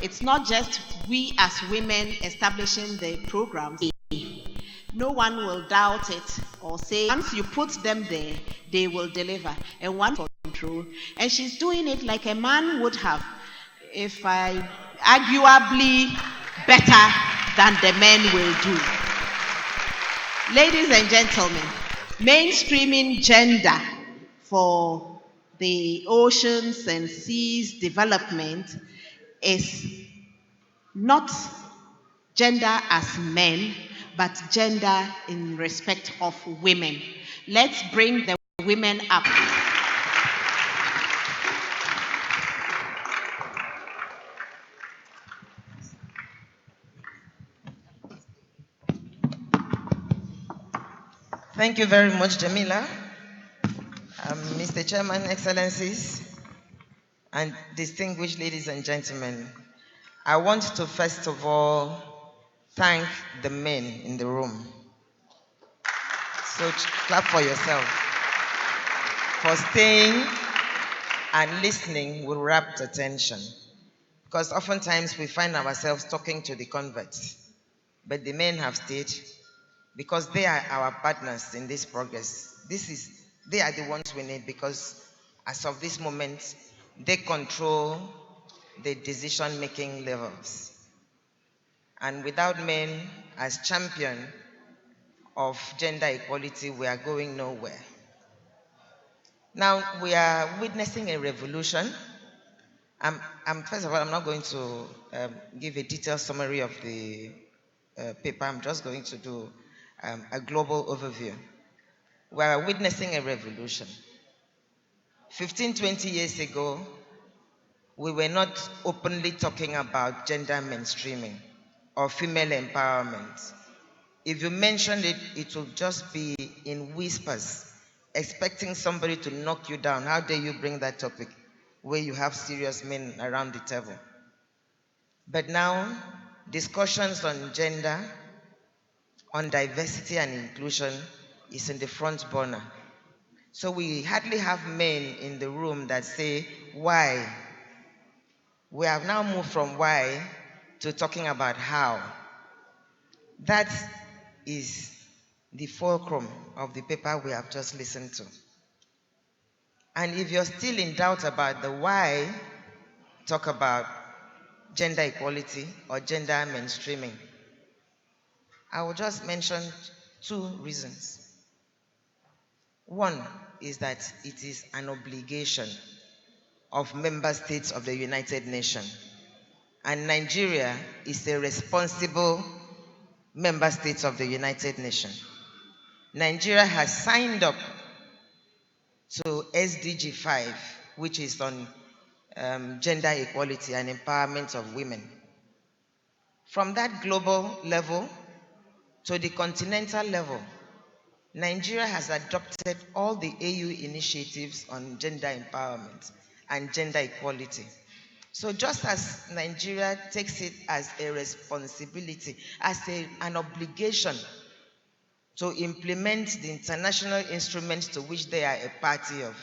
It's not just we as women establishing the programs. No one will doubt it or say, once you put them there, they will deliver. And one control. And she's doing it like a man would have, if I arguably better than the men will do. Ladies and gentlemen, mainstreaming gender for the oceans and seas development is not gender as men, but gender in respect of women. Let's bring the women up. Thank you very much, Jamila. Mr. Chairman, Excellencies, and distinguished ladies and gentlemen, I want to first of all thank the men in the room. So clap for yourself for staying and listening with rapt attention. Because oftentimes we find ourselves talking to the converts, but the men have stayed because they are our partners in this progress. They are the ones we need because as of this moment, they control the decision-making levels. And without men as champion of gender equality, we are going nowhere. Now, we are witnessing a revolution. First of all, I'm not going to give a detailed summary of the paper. I'm just going to do a global overview. We are witnessing a revolution. 15, 20 years ago, we were not openly talking about gender mainstreaming or female empowerment. If you mentioned it, it will just be in whispers, expecting somebody to knock you down. How dare you bring that topic where you have serious men around the table? But now, discussions on gender, on diversity and inclusion is in the front burner. So we hardly have men in the room that say, why? We have now moved from why to talking about how. That is the fulcrum of the paper we have just listened to. And if you're still in doubt about the why, talk about gender equality or gender mainstreaming, I will just mention two reasons. One is that it is an obligation of member states of the United Nations. And Nigeria is a responsible member state of the United Nations. Nigeria has signed up to SDG 5, which is on gender equality and empowerment of women. From that global level to the continental level, Nigeria has adopted all the AU initiatives on gender empowerment and gender equality. So just as Nigeria takes it as a responsibility, as an obligation to implement the international instruments to which they are a party of,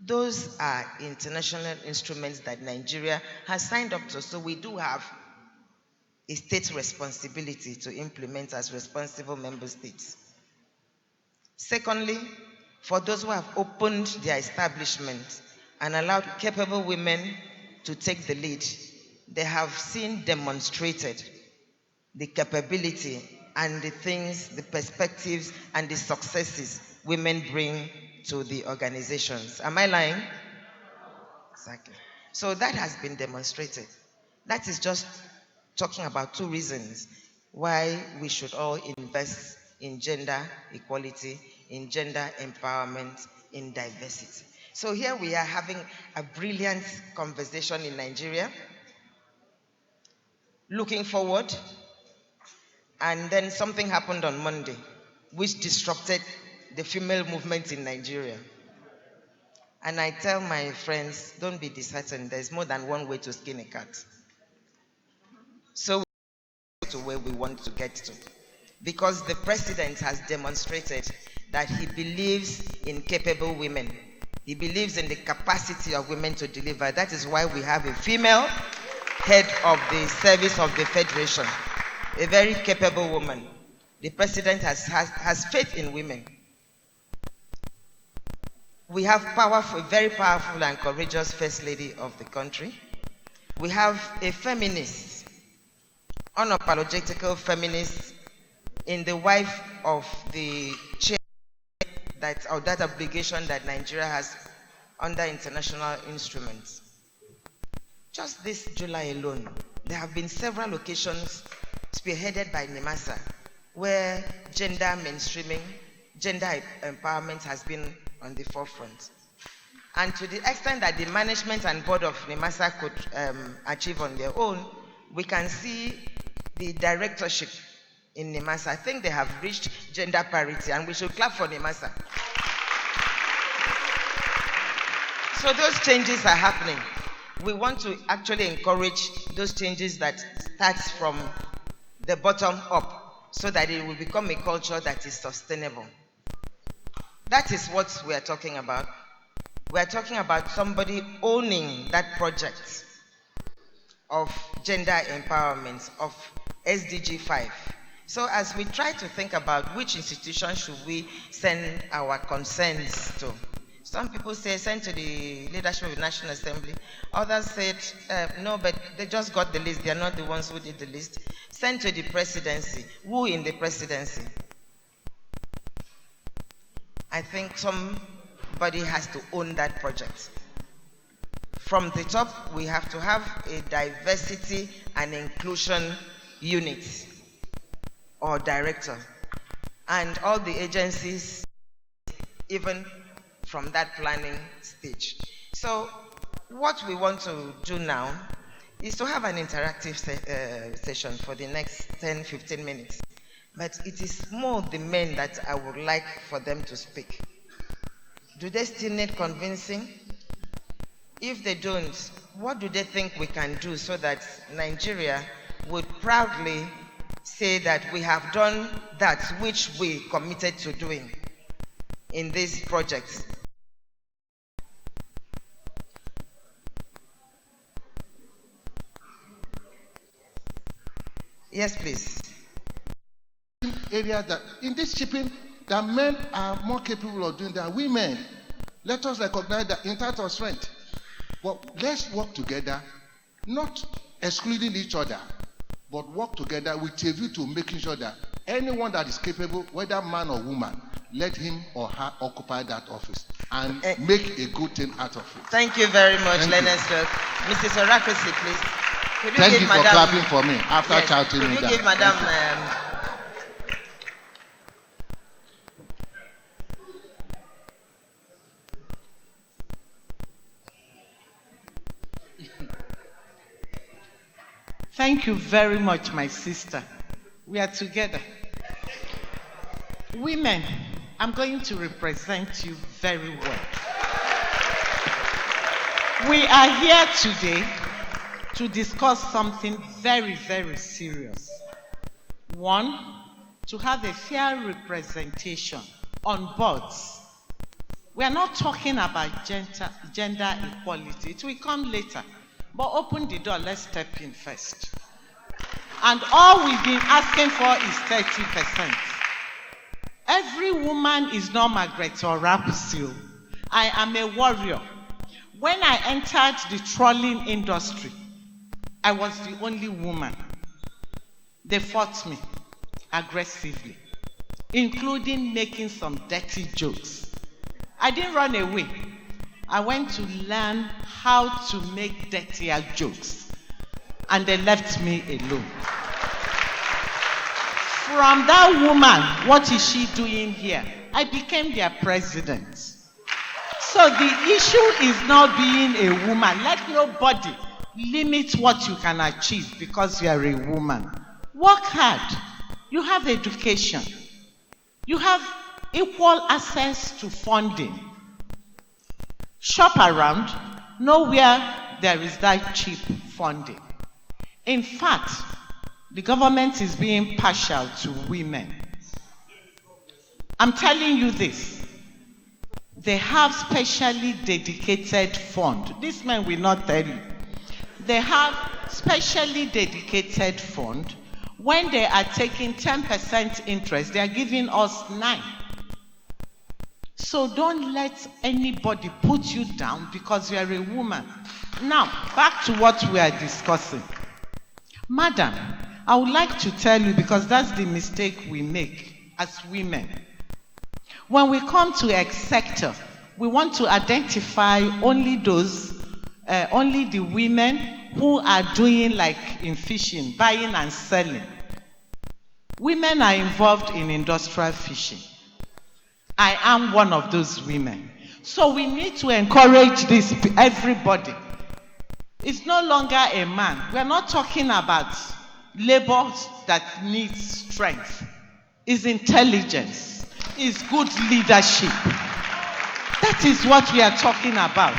those are international instruments that Nigeria has signed up to. So we do have a state responsibility to implement as responsible member states. Secondly, for those who have opened their establishment and allowed capable women to take the lead, they have seen demonstrated the capability and the things, the perspectives and the successes women bring to the organizations. Am I lying? Exactly. So that has been demonstrated. That is just talking about two reasons why we should all invest in gender equality, in gender empowerment, in diversity. So here we are having a brilliant conversation in Nigeria, looking forward, and then something happened on Monday, which disrupted the female movement in Nigeria. And I tell my friends, don't be disheartened, there's more than one way to skin a cat. So to where we want to get to. Because the president has demonstrated that he believes in capable women. He believes in the capacity of women to deliver. That is why we have a female head of the service of the Federation, a very capable woman. The president has faith in women. We have a very powerful and courageous First Lady of the country. We have a feminist, unapologetical feminist, in the wife of the chair that obligation that Nigeria has under international instruments. Just this July alone, there have been several occasions spearheaded by NIMASA where gender mainstreaming, gender empowerment has been on the forefront. And to the extent that the management and board of NIMASA could achieve on their own, we can see the directorship in NIMASA. I think they have reached gender parity, and we should clap for NIMASA. So those changes are happening. We want to actually encourage those changes that starts from the bottom up so that it will become a culture that is sustainable. That is what we are talking about. We are talking about somebody owning that project of gender empowerment, of SDG 5. So as we try to think about which institution should we send our concerns to, some people say send to the leadership of the National Assembly. Others said, no, but they just got the list. They are not the ones who did the list. Send to the presidency. Who in the presidency? I think somebody has to own that project. From the top, we have to have a diversity and inclusion unit or director. And all the agencies, even from that planning stage. So what we want to do now is to have an interactive session for the next 10-15 minutes. But it is more the men that I would like for them to speak. Do they still need convincing? If they don't, what do they think we can do so that Nigeria would proudly say that we have done that which we committed to doing in this project? Yes, please. Area that in this shipping, that men are more capable of doing than women. Let us recognize that in terms of strength. But let's work together, not excluding each other, but work together with a view to making sure that anyone that is capable, whether man or woman, let him or her occupy that office and make a good thing out of it. Thank you very much, Leonard Stroke. Mrs. Orakosi, please. Thank you for clapping for me after shouting me down. Could you give Madam... Thank you very much, my sister. We are together. Women, I'm going to represent you very well. We are here today to discuss something very, very serious. One, to have a fair representation on boards. We are not talking about gender equality. It will come later. But open the door, let's step in first. And all we've been asking for is 30%. Every woman is not Margaret Orakosi. I am a warrior. When I entered the trawling industry, I was the only woman. They fought me aggressively, including making some dirty jokes. I didn't run away. I went to learn how to make dirtier jokes, and they left me alone. From that woman, what is she doing here? I became their president. So the issue is not being a woman. Let nobody limit what you can achieve because you are a woman. Work hard. You have education. You have equal access to funding. Shop around, nowhere there is that cheap funding. In fact, the government is being partial to women. I'm telling you this. They have specially dedicated fund. This man will not tell you. they have specially dedicated fund. When they are taking 10% interest, they are giving us 9. So don't let anybody put you down because you are a woman. Now, back to what we are discussing. Madam, I would like to tell you, because that's the mistake we make as women. When we come to a sector, we want to identify only the women who are doing like in fishing, buying and selling. Women are involved in industrial fishing. I am one of those women. So we need to encourage this, everybody. It's no longer a man. We're not talking about labor that needs strength. It's intelligence. It's good leadership. That is what we are talking about.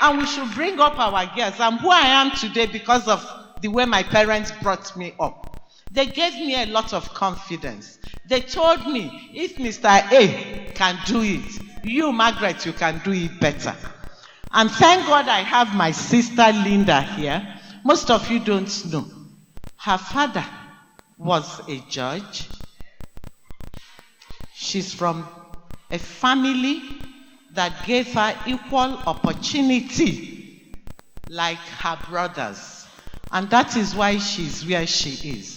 And we should bring up our girls. I'm who I am today because of the way my parents brought me up. They gave me a lot of confidence. They told me, if Mr. A can do it, you, Margaret, you can do it better. And thank God I have my sister Linda here. Most of you don't know. Her father was a judge. She's from a family that gave her equal opportunity like her brothers. And that is why she's where she is.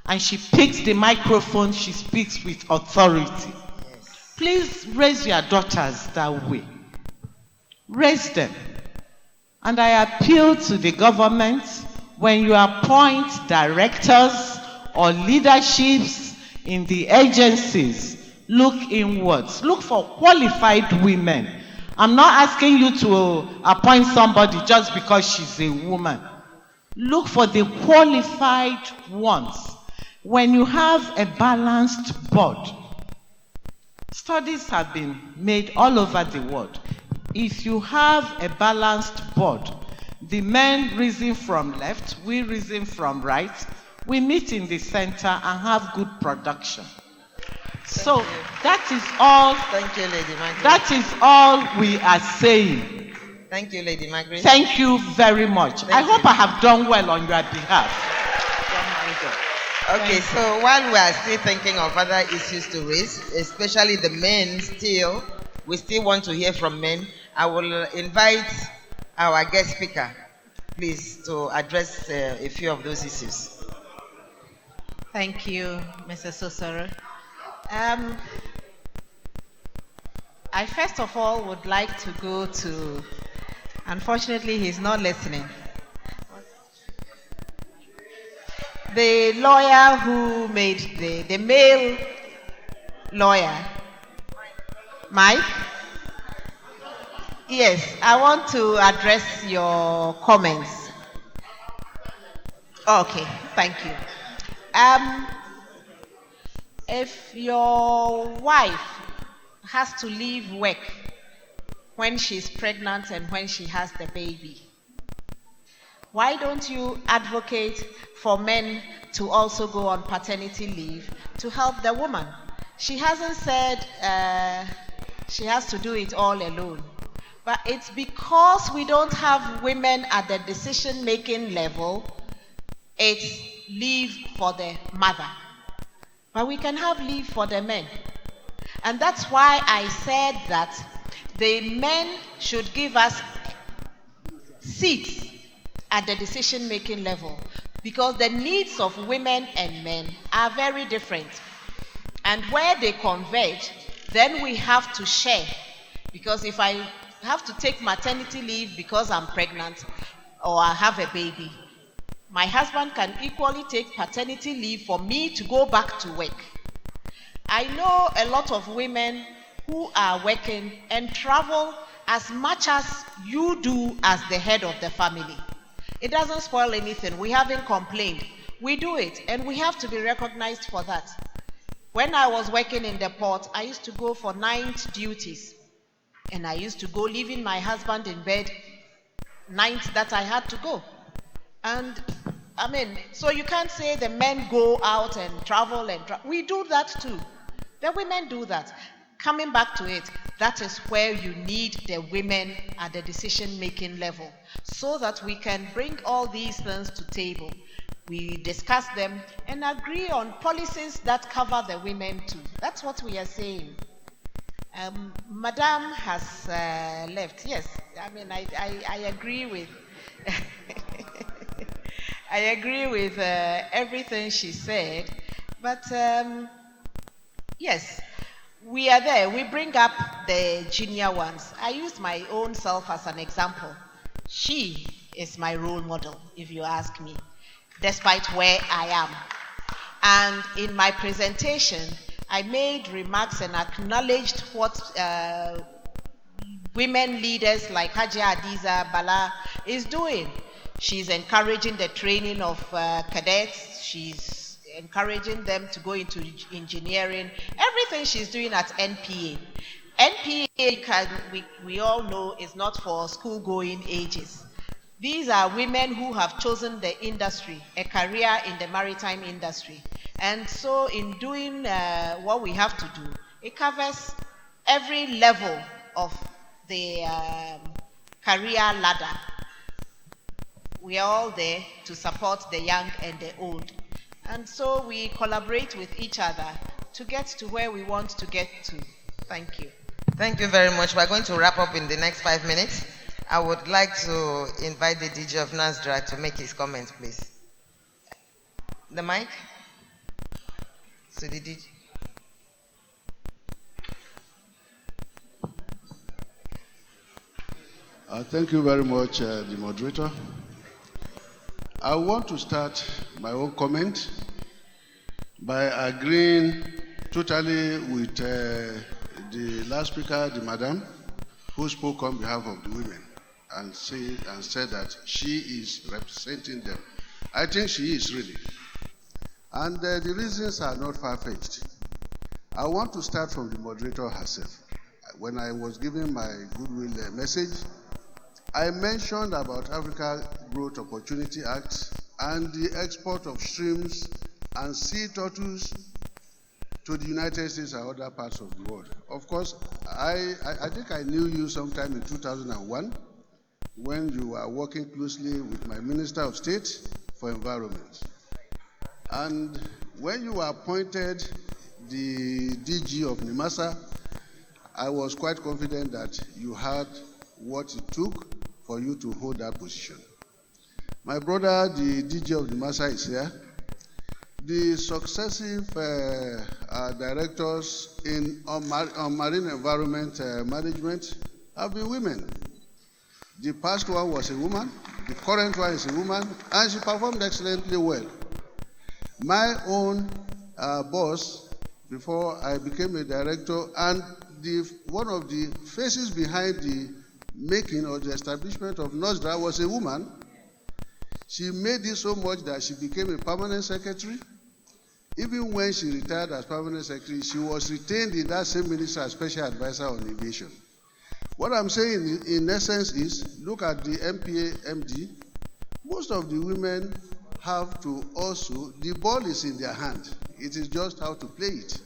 And she picks the microphone, she speaks with authority. Yes. Please raise your daughters that way. Raise them. And I appeal to the government, when you appoint directors or leaderships in the agencies, look inwards. Look for qualified women. I'm not asking you to appoint somebody just because she's a woman. Look for the qualified ones. When you have a balanced board, studies have been made all over the world. If you have a balanced board, the men reason from left, we reason from right, we meet in the center and have good production. So that is all. Thank you, Lady Margaret. That is all we are saying. Thank you, Lady Margaret. Thank you very much. I hope I have done well on your behalf. Okay, so while we are still thinking of other issues to raise, especially the men we still want to hear from men. I will invite our guest speaker, please, to address a few of those issues. Thank you, Mrs. Osoro. I first of all would like to go to, unfortunately he's not listening, the lawyer who made the male lawyer, Mike. Yes, I want to address your comments. Okay, thank you. If your wife has to leave work when she's pregnant and when she has the baby, why don't you advocate for men to also go on paternity leave to help the woman? She hasn't said she has to do it all alone. But it's because we don't have women at the decision-making level, it's leave for the mother. But we can have leave for the men. And that's why I said that the men should give us seats at the decision-making level, because the needs of women and men are very different. And where they converge, then we have to share. Because if I have to take maternity leave because I'm pregnant or I have a baby, my husband can equally take paternity leave for me to go back to work. I know a lot of women who are working and travel as much as you do as the head of the family. It doesn't spoil anything. We haven't complained. We do it, and we have to be recognized for that. When I was working in the port, I used to go for night duties. And I used to go leaving my husband in bed nights that I had to go. And so you can't say the men go out and travel we do that too. The women do that. coming back to it, that is where you need the women at the decision-making level, so that we can bring all these things to table. We discuss them and agree on policies that cover the women too. That's what we are saying. Madam has left. Yes, I mean, I agree with I agree with everything she said, but yes, we are there. We bring up the junior ones. I used my own self as an example. She is my role model, if you ask me, despite where I am. And in my presentation, I made remarks and acknowledged what women leaders like Hajia Adiza Bala is doing. She's encouraging the training of cadets. She's encouraging them to go into engineering. Everything she's doing at NPA. NPA, we all know, is not for school-going ages. These are women who have chosen the industry, a career in the maritime industry. And so in doing what we have to do, it covers every level of the career ladder. We are all there to support the young and the old. And so we collaborate with each other to get to where we want to get to. Thank you. Thank you very much. We're going to wrap up in the next 5 minutes. I would like to invite the DG of NASDRA to make his comments, please. The mic. So the DG. Thank you very much, the moderator. I want to start my own comment by agreeing totally with the last speaker, the madam, who spoke on behalf of the women and said that she is representing them. I think she is really. And the reasons are not far-fetched. I want to start from the moderator herself. When I was giving my goodwill message, I mentioned about Africa Growth Opportunity Act and the export of shrimps and sea turtles to the United States and other parts of the world. Of course, I think I knew you sometime in 2001 when you were working closely with my Minister of State for Environment. And when you were appointed the DG of NIMASA, I was quite confident that you had what it took for you to hold that position. My brother, the DG of NIMASA, is here. The successive directors on marine environment management have been women. The past one was a woman, the current one is a woman, and she performed excellently well. My own boss, before I became a director, and one of the faces behind the making or the establishment of NOSDRA was a woman. She made it so much that she became a permanent secretary. Even when she retired as permanent secretary, she was retained in that same ministry as special advisor on aviation. What I'm saying in essence is, look at the MPA MD. Most of the women have to also, the ball is in their hand. It is just how to play it.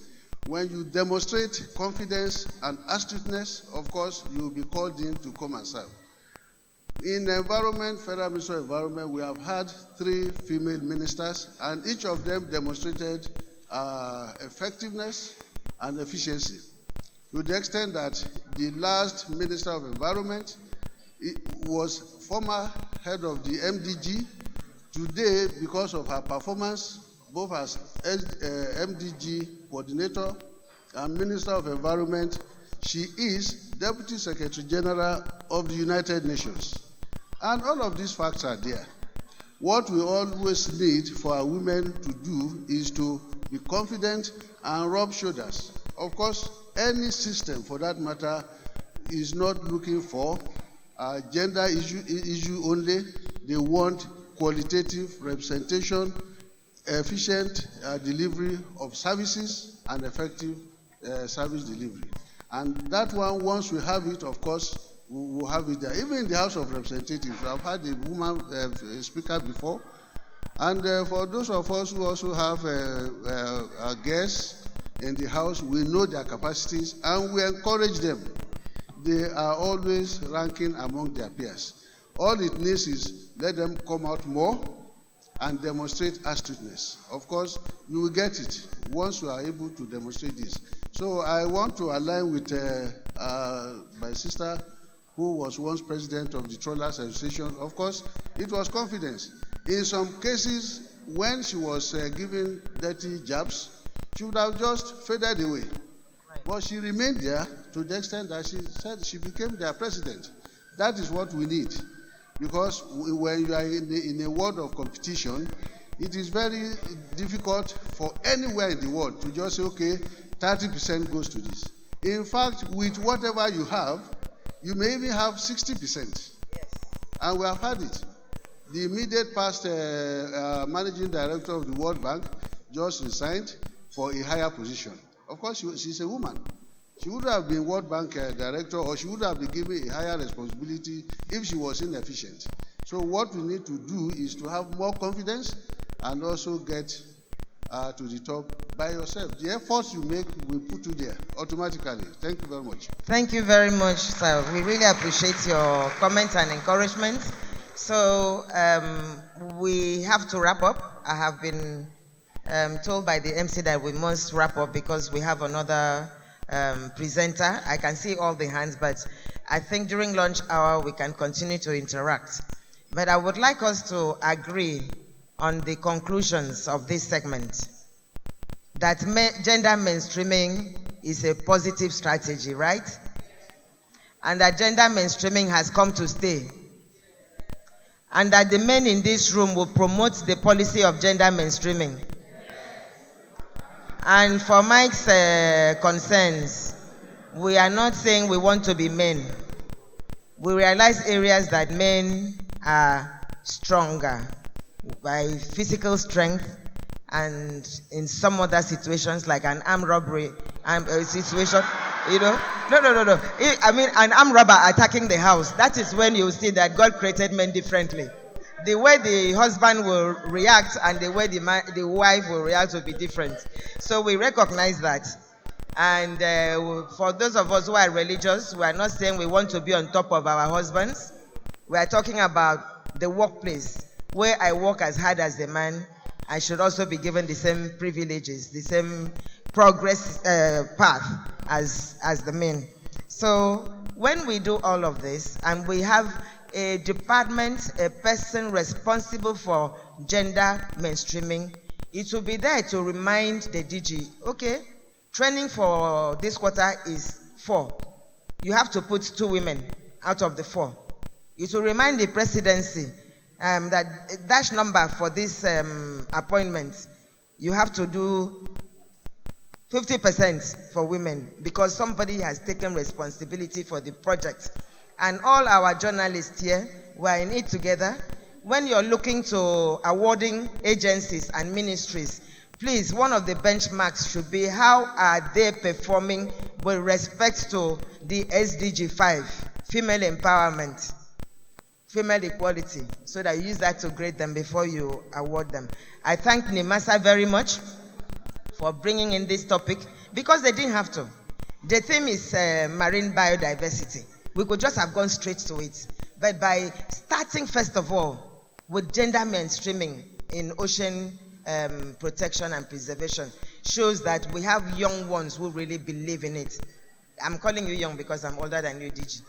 When you demonstrate confidence and astuteness, of course, you will be called in to come and serve. In environment, Federal Ministry of Environment, we have had 3 female ministers, and each of them demonstrated effectiveness and efficiency, to the extent that the last Minister of Environment was former head of the MDG. Today, because of her performance, both as MDG coordinator and Minister of Environment, she is Deputy Secretary General of the United Nations. And all of these facts are there. What we always need for our women to do is to be confident and rub shoulders. Of course, any system for that matter is not looking for a gender issue only. They want qualitative representation, efficient delivery of services, and effective service delivery. And that one, once we have it, of course, we will have it there. Even in the House of Representatives, I've had a woman speaker before. And for those of us who also have guests in the House. We know their capacities and we encourage them. They are always ranking among their peers. All it needs is let them come out more and demonstrate astuteness. Of course, you will get it once you are able to demonstrate this. So I want to align with my sister, who was once president of the Trawlers Association. Of course, it was confidence. In some cases, when she was given dirty jabs, she would have just faded away. Right. But she remained there to the extent that she said she became their president. That is what we need. Because when you are in a world of competition, it is very difficult for anywhere in the world to just say, okay, 30% goes to this. In fact, with whatever you have, you may even have 60%. Yes. And we have had it. The immediate past managing director of the World Bank just resigned for a higher position. Of course, she's a woman. She would have been World Bank director, or she would have been given a higher responsibility if she was inefficient. So what we need to do is to have more confidence and also get to the top by yourself. The efforts you make will put you there automatically. Thank you very much. Thank you very much, sir. We really appreciate your comments and encouragement. So we have to wrap up. I have been told by the MC that we must wrap up because we have another presenter. I can see all the hands, but I think during lunch hour we can continue to interact. But I would like us to agree on the conclusions of this segment that gender mainstreaming is a positive strategy, right? And that gender mainstreaming has come to stay. And that the men in this room will promote the policy of gender mainstreaming. And for Mike's concerns, we are not saying we want to be men. We realize areas that men are stronger by physical strength and in some other situations like an armed robbery situation, you know. No. I mean, an armed robber attacking the house, that is when you see that God created men differently. The way the husband will react and the way the wife will react will be different. So we recognize that. And for those of us who are religious, we are not saying we want to be on top of our husbands. We are talking about the workplace. Where I work as hard as a man, I should also be given the same privileges, the same progress path as the men. So when we do all of this, and we have a department, a person responsible for gender mainstreaming, it will be there to remind the DG, okay, training for this quarter is 4. You have to put 2 women out of the 4. It will remind the presidency that dash number for this appointment, you have to do 50% for women because somebody has taken responsibility for the project. And all our journalists here, we are in it together. When you're looking to awarding agencies and ministries, please, one of the benchmarks should be how are they performing with respect to the SDG 5, female empowerment, female equality, so that you use that to grade them before you award them. I thank NIMASA very much for bringing in this topic because they didn't have to. The theme is marine biodiversity. We could just have gone straight to it. But by starting first of all with gender mainstreaming in ocean protection and preservation shows that we have young ones who really believe in it. I'm calling you young because I'm older than you, DG.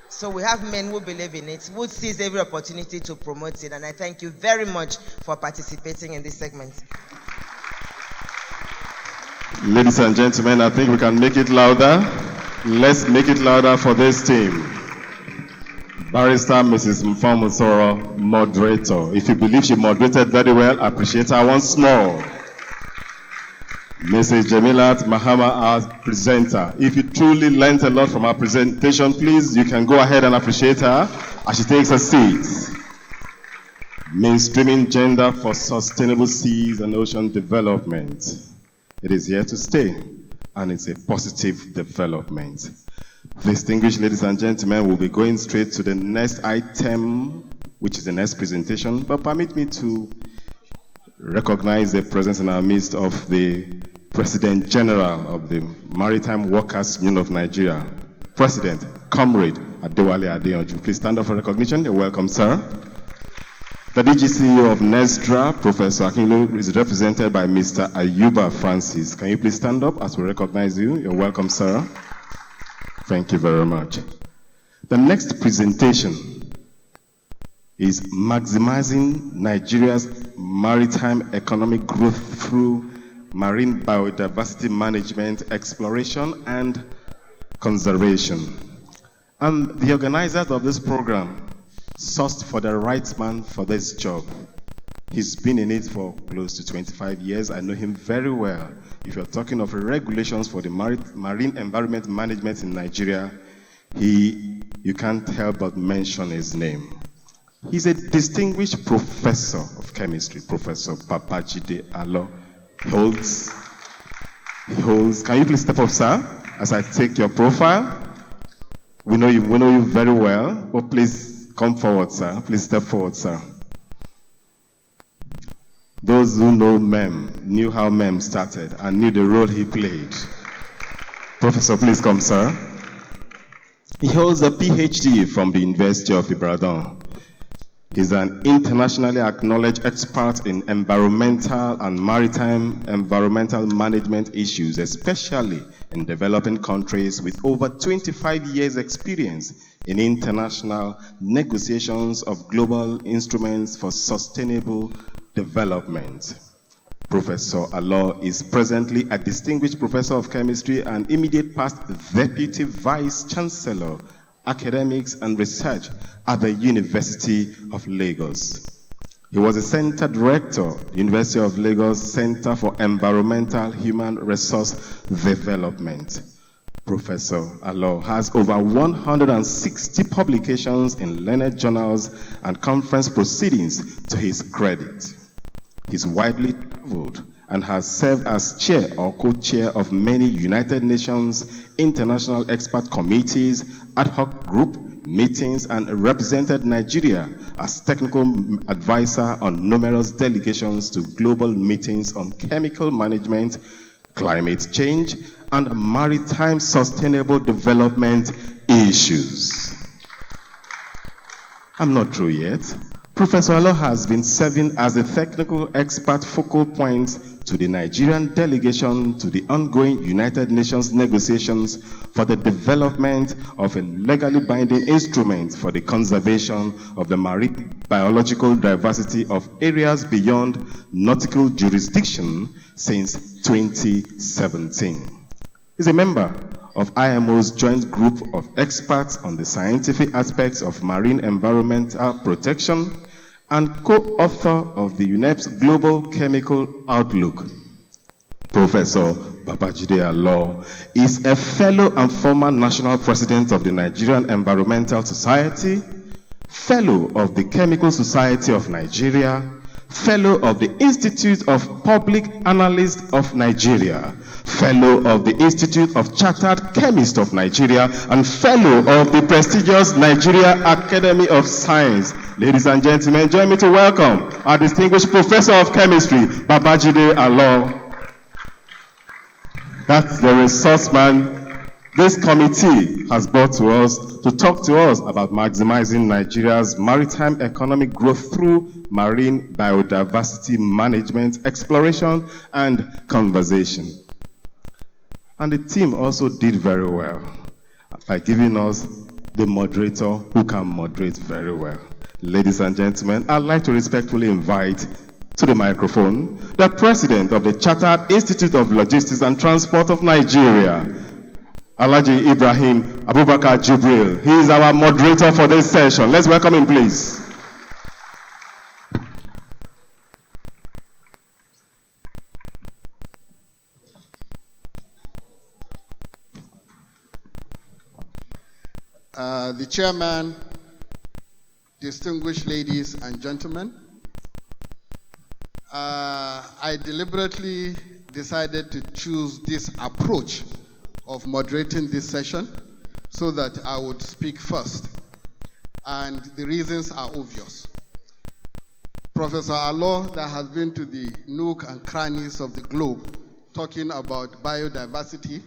So we have men who believe in it, who seize every opportunity to promote it. And I thank you very much for participating in this segment. Ladies and gentlemen, I think we can make it louder. Let's make it louder for this team. Barrister Mrs. Mfamusoro, moderator. If you believe she moderated very well, appreciate her once more. Mrs. Jamilat Mahama, our presenter. If you truly learned a lot from our presentation, please, you can go ahead and appreciate her as she takes a seat. Mainstreaming gender for sustainable seas and ocean development. It is here to stay, and it's a positive development. Distinguished ladies and gentlemen, we'll be going straight to the next item, which is the next presentation. But permit me to recognize the presence in our midst of the President General of the Maritime Workers Union of Nigeria, President, Comrade Adewale Adeyanju. Please stand up for recognition. You're welcome, sir. The DGCEO of NESDRA, Professor Akinlo, is represented by Mr. Ayuba Francis. Can you please stand up as we recognize you? You're welcome, sir. Thank you very much. The next presentation is maximizing Nigeria's maritime economic growth through marine biodiversity management, exploration, and conservation. And the organizers of this program sourced for the right man for this job. He's been in it for close to 25 years. I know him very well. If you're talking of regulations for the marine environment management in Nigeria, you can't help but mention his name. He's a distinguished professor of chemistry, Professor Babajide Alo. He holds, can you please step up, sir, as I take your profile? We know you very well, but please come forward, sir. Please step forward, sir. Those who know MEM knew how MEM started and knew the role he played. Professor, please come, sir. He holds a PhD from the University of Ibadan. He's an internationally acknowledged expert in environmental and maritime environmental management issues, especially in developing countries, with over 25 years' experience in international negotiations of global instruments for sustainable development. Professor Alo is presently a distinguished professor of chemistry and immediate past deputy vice chancellor, academics and research at the University of Lagos. He was a center director, University of Lagos Center for Environmental Human Resource Development. Professor Alo has over 160 publications in learned journals and conference proceedings to his credit. He's widely traveled and has served as chair or co-chair of many United Nations international expert committees, ad hoc group meetings, and represented Nigeria as technical advisor on numerous delegations to global meetings on chemical management, climate change, and maritime sustainable development issues. I'm not through yet. Professor Alo has been serving as a technical expert focal point to the Nigerian delegation to the ongoing United Nations negotiations for the development of a legally binding instrument for the conservation of the marine biological diversity of areas beyond nautical jurisdiction since 2017. He's a member of IMO's Joint Group of Experts on the Scientific Aspects of Marine Environmental Protection and co-author of the UNEP's Global Chemical Outlook. Professor Babajide Alo is a fellow and former national president of the Nigerian Environmental Society, fellow of the Chemical Society of Nigeria, fellow of the Institute of Public Analysts of Nigeria, fellow of the Institute of Chartered Chemists of Nigeria, and fellow of the prestigious Nigeria Academy of Science. Ladies and gentlemen, join me to welcome our distinguished professor of chemistry, Babajide Alo. That's the resource man this committee has brought to us to talk to us about maximizing Nigeria's maritime economic growth through marine biodiversity management, exploration, and conservation. And the team also did very well by giving us the moderator who can moderate very well. Ladies and gentlemen, I'd like to respectfully invite to the microphone the president of the Chartered Institute of Logistics and Transport of Nigeria, Alhaji Ibrahim Abubakar Jibril. He is our moderator for this session. Let's welcome him, please. The chairman, distinguished ladies and gentlemen, I deliberately decided to choose this approach of moderating this session so that I would speak first. And the reasons are obvious. Professor Alo, that has been to the nook and crannies of the globe talking about biodiversity.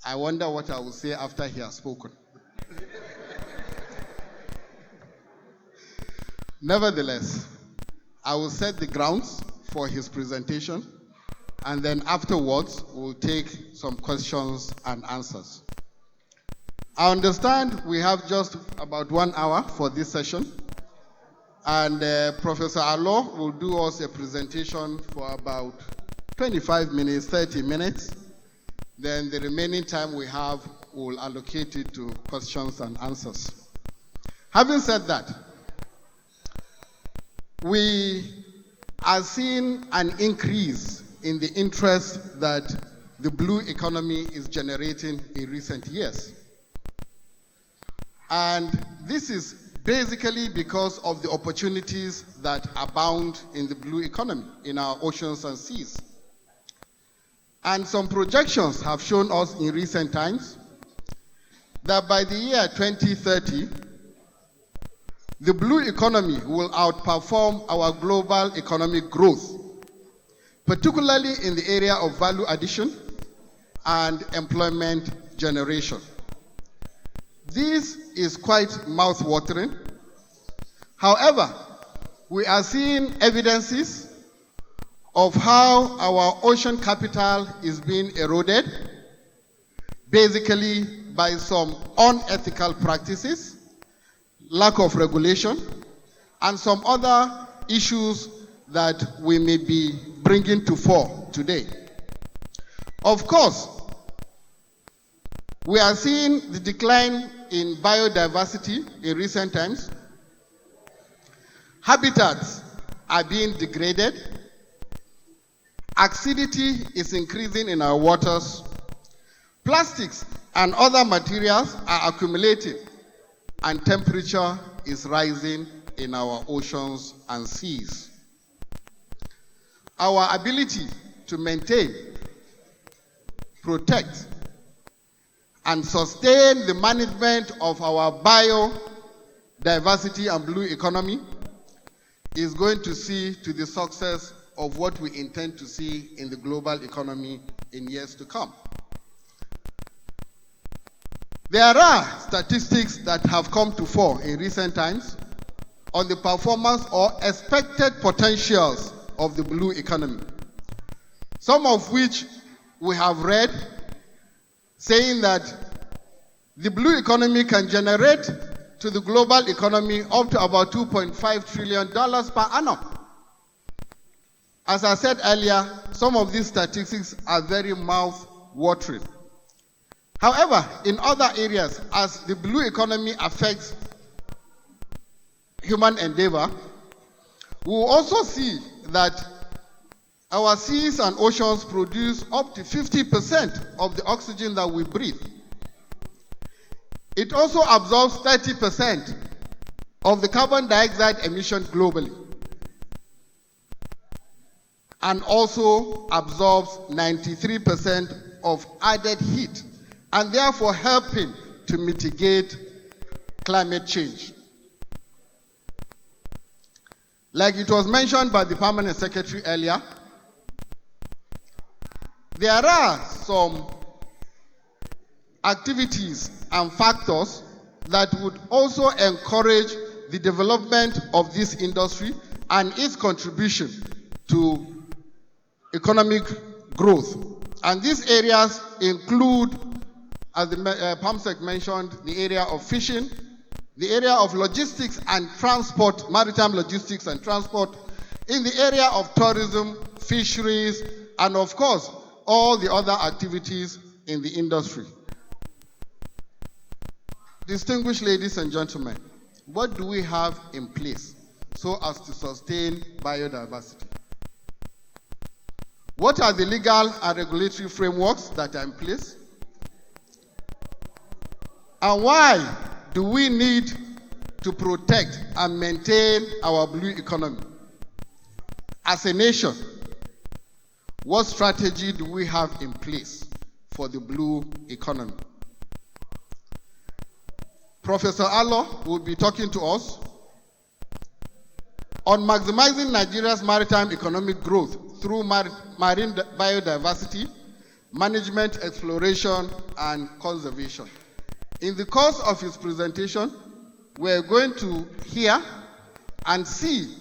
I wonder what I will say after he has spoken. Nevertheless, I will set the grounds for his presentation, and then afterwards, we'll take some questions and answers. I understand we have just about 1 hour for this session, and Professor Alo will do us a presentation for about 25 minutes, 30 minutes. Then the remaining time we have, we'll allocate it to questions and answers. Having said that, we are seeing an increase in the interest that the blue economy is generating in recent years. And this is basically because of the opportunities that abound in the blue economy, in our oceans and seas. And some projections have shown us in recent times that by the year 2030, the blue economy will outperform our global economic growth, particularly in the area of value addition and employment generation. This is quite mouth-watering. However, we are seeing evidences of how our ocean capital is being eroded, basically by some unethical practices, lack of regulation, and some other issues that we may be bringing to fore today. Of course, we are seeing the decline in biodiversity in recent times. Habitats are being degraded. Acidity is increasing in our waters. Plastics and other materials are accumulating, and temperature is rising in our oceans and seas. Our ability to maintain, protect, and sustain the management of our biodiversity and blue economy is going to see to the success of what we intend to see in the global economy in years to come. There are statistics that have come to fore in recent times on the performance or expected potentials of the blue economy, some of which we have read, saying that the blue economy can generate to the global economy up to about $2.5 trillion per annum. As I said earlier, some of these statistics are very mouth-watering. However, in other areas, as the blue economy affects human endeavor, we will also see that our seas and oceans produce up to 50% of the oxygen that we breathe. It also absorbs 30% of the carbon dioxide emission globally, and also absorbs 93% of added heat, and therefore helping to mitigate climate change. Like it was mentioned by the Permanent Secretary earlier, there are some activities and factors that would also encourage the development of this industry and its contribution to economic growth. And these areas include, as the PAMSEC mentioned, the area of fishing, the area of logistics and transport, maritime logistics and transport, in the area of tourism, fisheries, and of course, all the other activities in the industry. Distinguished ladies and gentlemen, what do we have in place so as to sustain biodiversity? What are the legal and regulatory frameworks that are in place? And why do we need to protect and maintain our blue economy? As a nation, what strategy do we have in place for the blue economy? Professor Alo will be talking to us on maximizing Nigeria's maritime economic growth through marine biodiversity, management, exploration, and conservation. In the course of his presentation, we're going to hear and see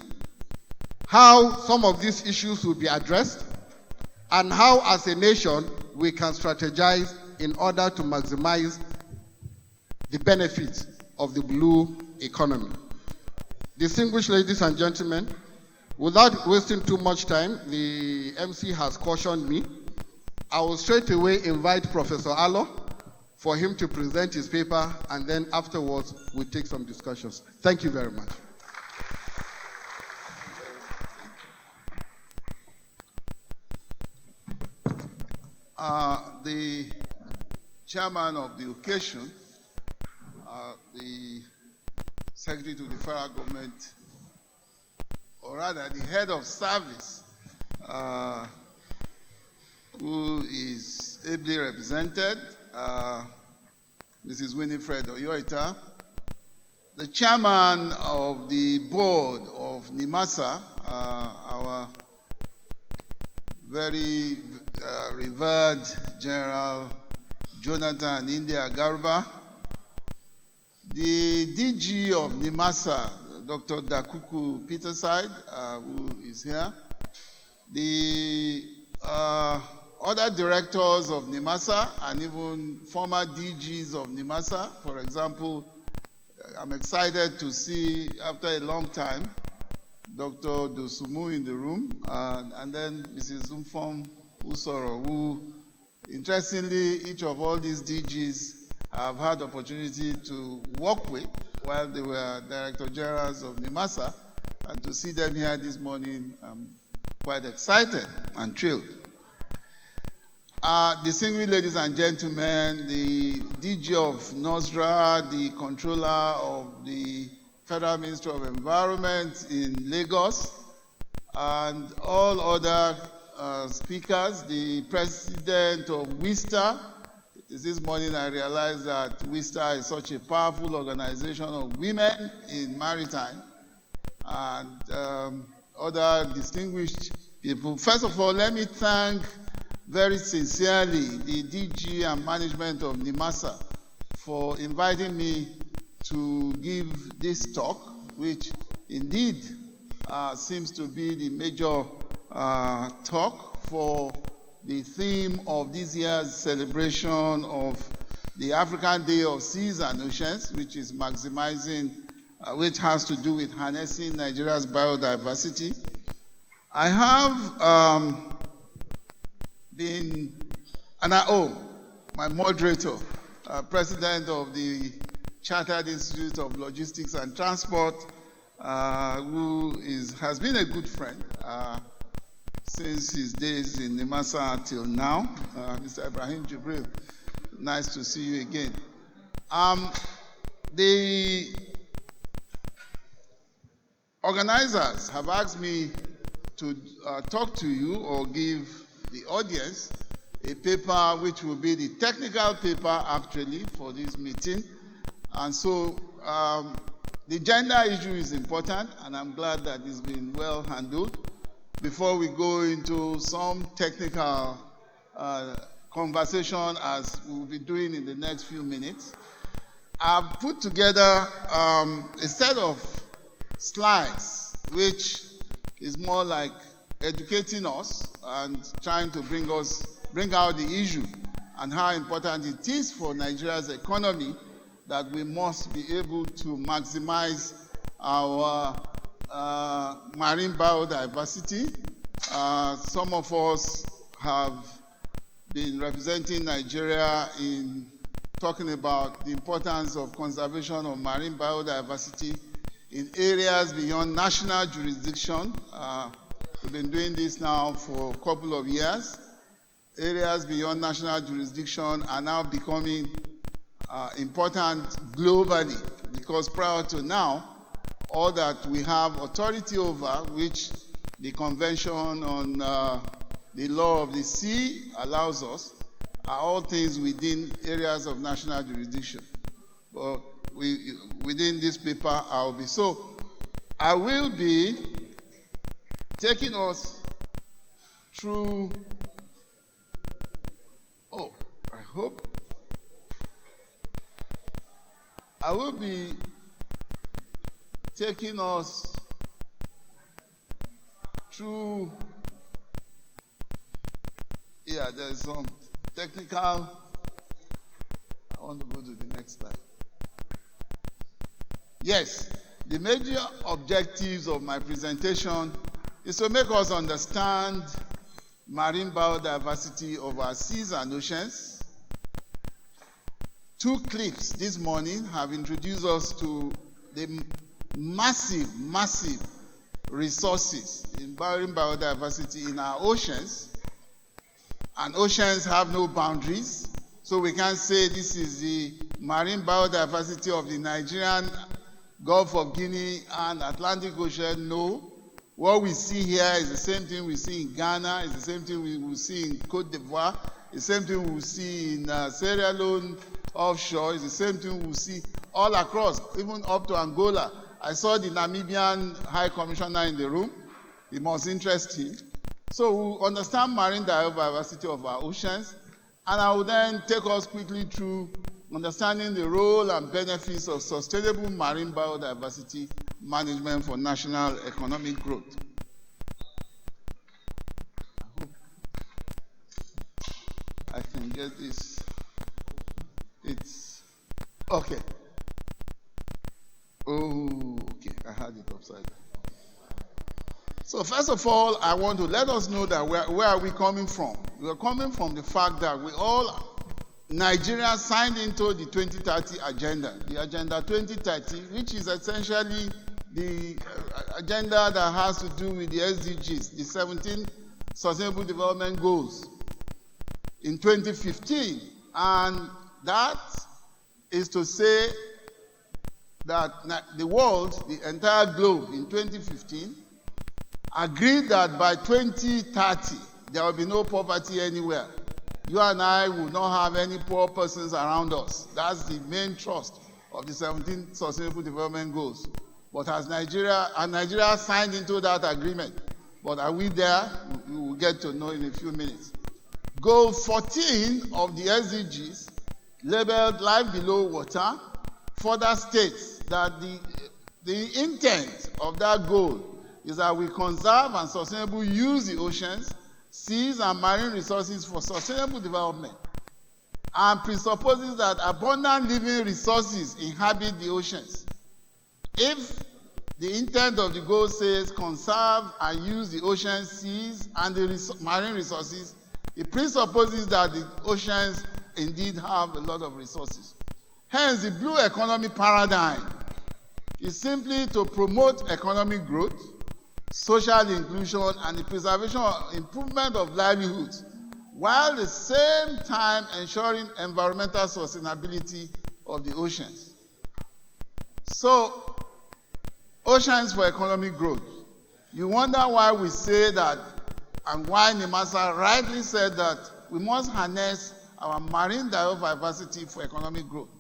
how some of these issues will be addressed and how, as a nation, we can strategize in order to maximize the benefits of the blue economy. Distinguished ladies and gentlemen, without wasting too much time, the MC has cautioned me. I will straight away invite Professor Allo for him to present his paper, and then afterwards we'll take some discussions. Thank you very much. The chairman of the occasion, the secretary to the federal government, or rather the head of service, who is ably represented, Mrs. Winifred Oyoita, the chairman of the board of NIMASA, our very revered General Jonathan India Garba, the DG of NIMASA, Dr. Dakuku Peterside, who is here, the other directors of NIMASA and even former DGs of NIMASA. For example, I'm excited to see, after a long time, Dr. Dosumu in the room, and then Mrs. Umfom Usoro, who, interestingly, each of all these DGs have had opportunity to work with while they were Director Generals of NIMASA, and to see them here this morning, I'm quite excited and thrilled. Distinguished ladies and gentlemen, the DG of NOSDRA, the controller of the Federal Ministry of Environment in Lagos, and all other speakers, the president of WISTA. This morning I realized that WISTA is such a powerful organization of women in maritime, and other distinguished people. First of all, let me thank very sincerely the DG and management of NIMASA for inviting me to give this talk, which indeed seems to be the major talk for the theme of this year's celebration of the African Day of Seas and Oceans, which is maximizing, which has to do with harnessing Nigeria's biodiversity. I have been, and I owe my moderator, president of the Chartered Institute of Logistics and Transport, who has been a good friend since his days in NIMASA till now, Mr. Ibrahim Jibril. Nice to see you again. The organizers have asked me to talk to you or give the audience a paper which will be the technical paper actually for this meeting. And so the gender issue is important, and I'm glad that it's been well handled. Before we go into some technical conversation, as we'll be doing in the next few minutes, I've put together a set of slides which is more like educating us and trying to bring out the issue and how important it is for Nigeria's economy that we must be able to maximize our marine biodiversity. Some of us have been representing Nigeria in talking about the importance of conservation of marine biodiversity in areas beyond national jurisdiction. We've been doing this now for a couple of years. Areas beyond national jurisdiction are now becoming important globally, because prior to now, all that we have authority over, which the Convention on the Law of the Sea allows us, are all things within areas of national jurisdiction. But within this paper, I will be taking us through, I will be taking us through, there's some technical, I want to go to the next slide. Yes, the major objectives of my presentation is to make us understand marine biodiversity of our seas and oceans. 2 clips this morning have introduced us to the massive resources in marine biodiversity in our oceans. And oceans have no boundaries, so we can't say this is the marine biodiversity of the Nigerian Gulf of Guinea and Atlantic Ocean. No. What we see here is the same thing we see in Ghana, it's the same thing we will see in Cote d'Ivoire, the same thing we will see in Sierra Leone offshore, it's the same thing we will see all across, even up to Angola. I saw the Namibian High Commissioner in the room. It must interest him. So we'll understand marine biodiversity of our oceans, and I will then take us quickly through understanding the role and benefits of sustainable marine biodiversity management for national economic growth. I hope I can get this. It's okay. Oh, okay. I had it upside down. So first of all, I want to let us know that where are we coming from? We are coming from the fact that Nigeria signed into the 2030 agenda, the Agenda 2030, which is essentially the agenda that has to do with the SDGs, the 17 Sustainable Development Goals, in 2015. And that is to say that the world, the entire globe in 2015, agreed that by 2030, there will be no poverty anywhere. You and I will not have any poor persons around us. That's the main thrust of the 17 Sustainable Development Goals. But as Nigeria signed into that agreement, but are we there? We will get to know in a few minutes. Goal 14 of the SDGs, labeled Life Below Water, further states that the intent of that goal is that we conserve and sustainably use the oceans, seas, and marine resources for sustainable development, and presupposes that abundant living resources inhabit the oceans. If the intent of the goal says conserve and use the ocean, seas, and the marine resources, it presupposes that the oceans indeed have a lot of resources. Hence, the blue economy paradigm is simply to promote economic growth, social inclusion, and the preservation or improvement of livelihoods, while at the same time ensuring environmental sustainability of the oceans. So, oceans for economic growth. You wonder why we say that, and why Nemasa rightly said that we must harness our marine biodiversity for economic growth.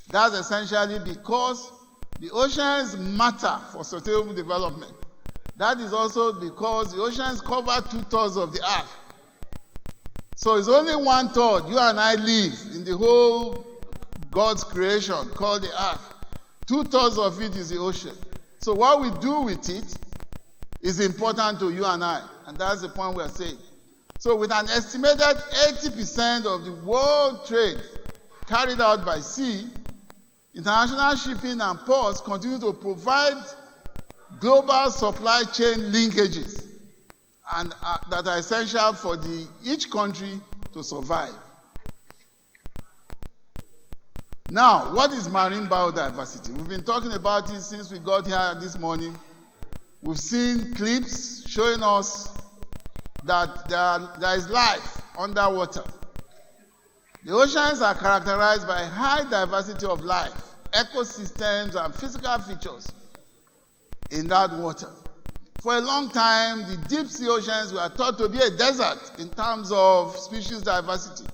That's essentially because the oceans matter for sustainable development. That is also because the oceans cover 2/3 of the earth. So it's only 1/3 you and I live in the whole God's creation called the earth. 2/3 of it is the ocean. So what we do with it is important to you and I. And that's the point we are saying. So with an estimated 80% of the world trade carried out by sea, international shipping and ports continue to provide global supply chain linkages and that are essential for each country to survive. Now, what is marine biodiversity? We've been talking about it since we got here this morning. We've seen clips showing us that there is life underwater. The oceans are characterized by high diversity of life, ecosystems, and physical features in that water. For a long time, the deep sea oceans were thought to be a desert in terms of species diversity.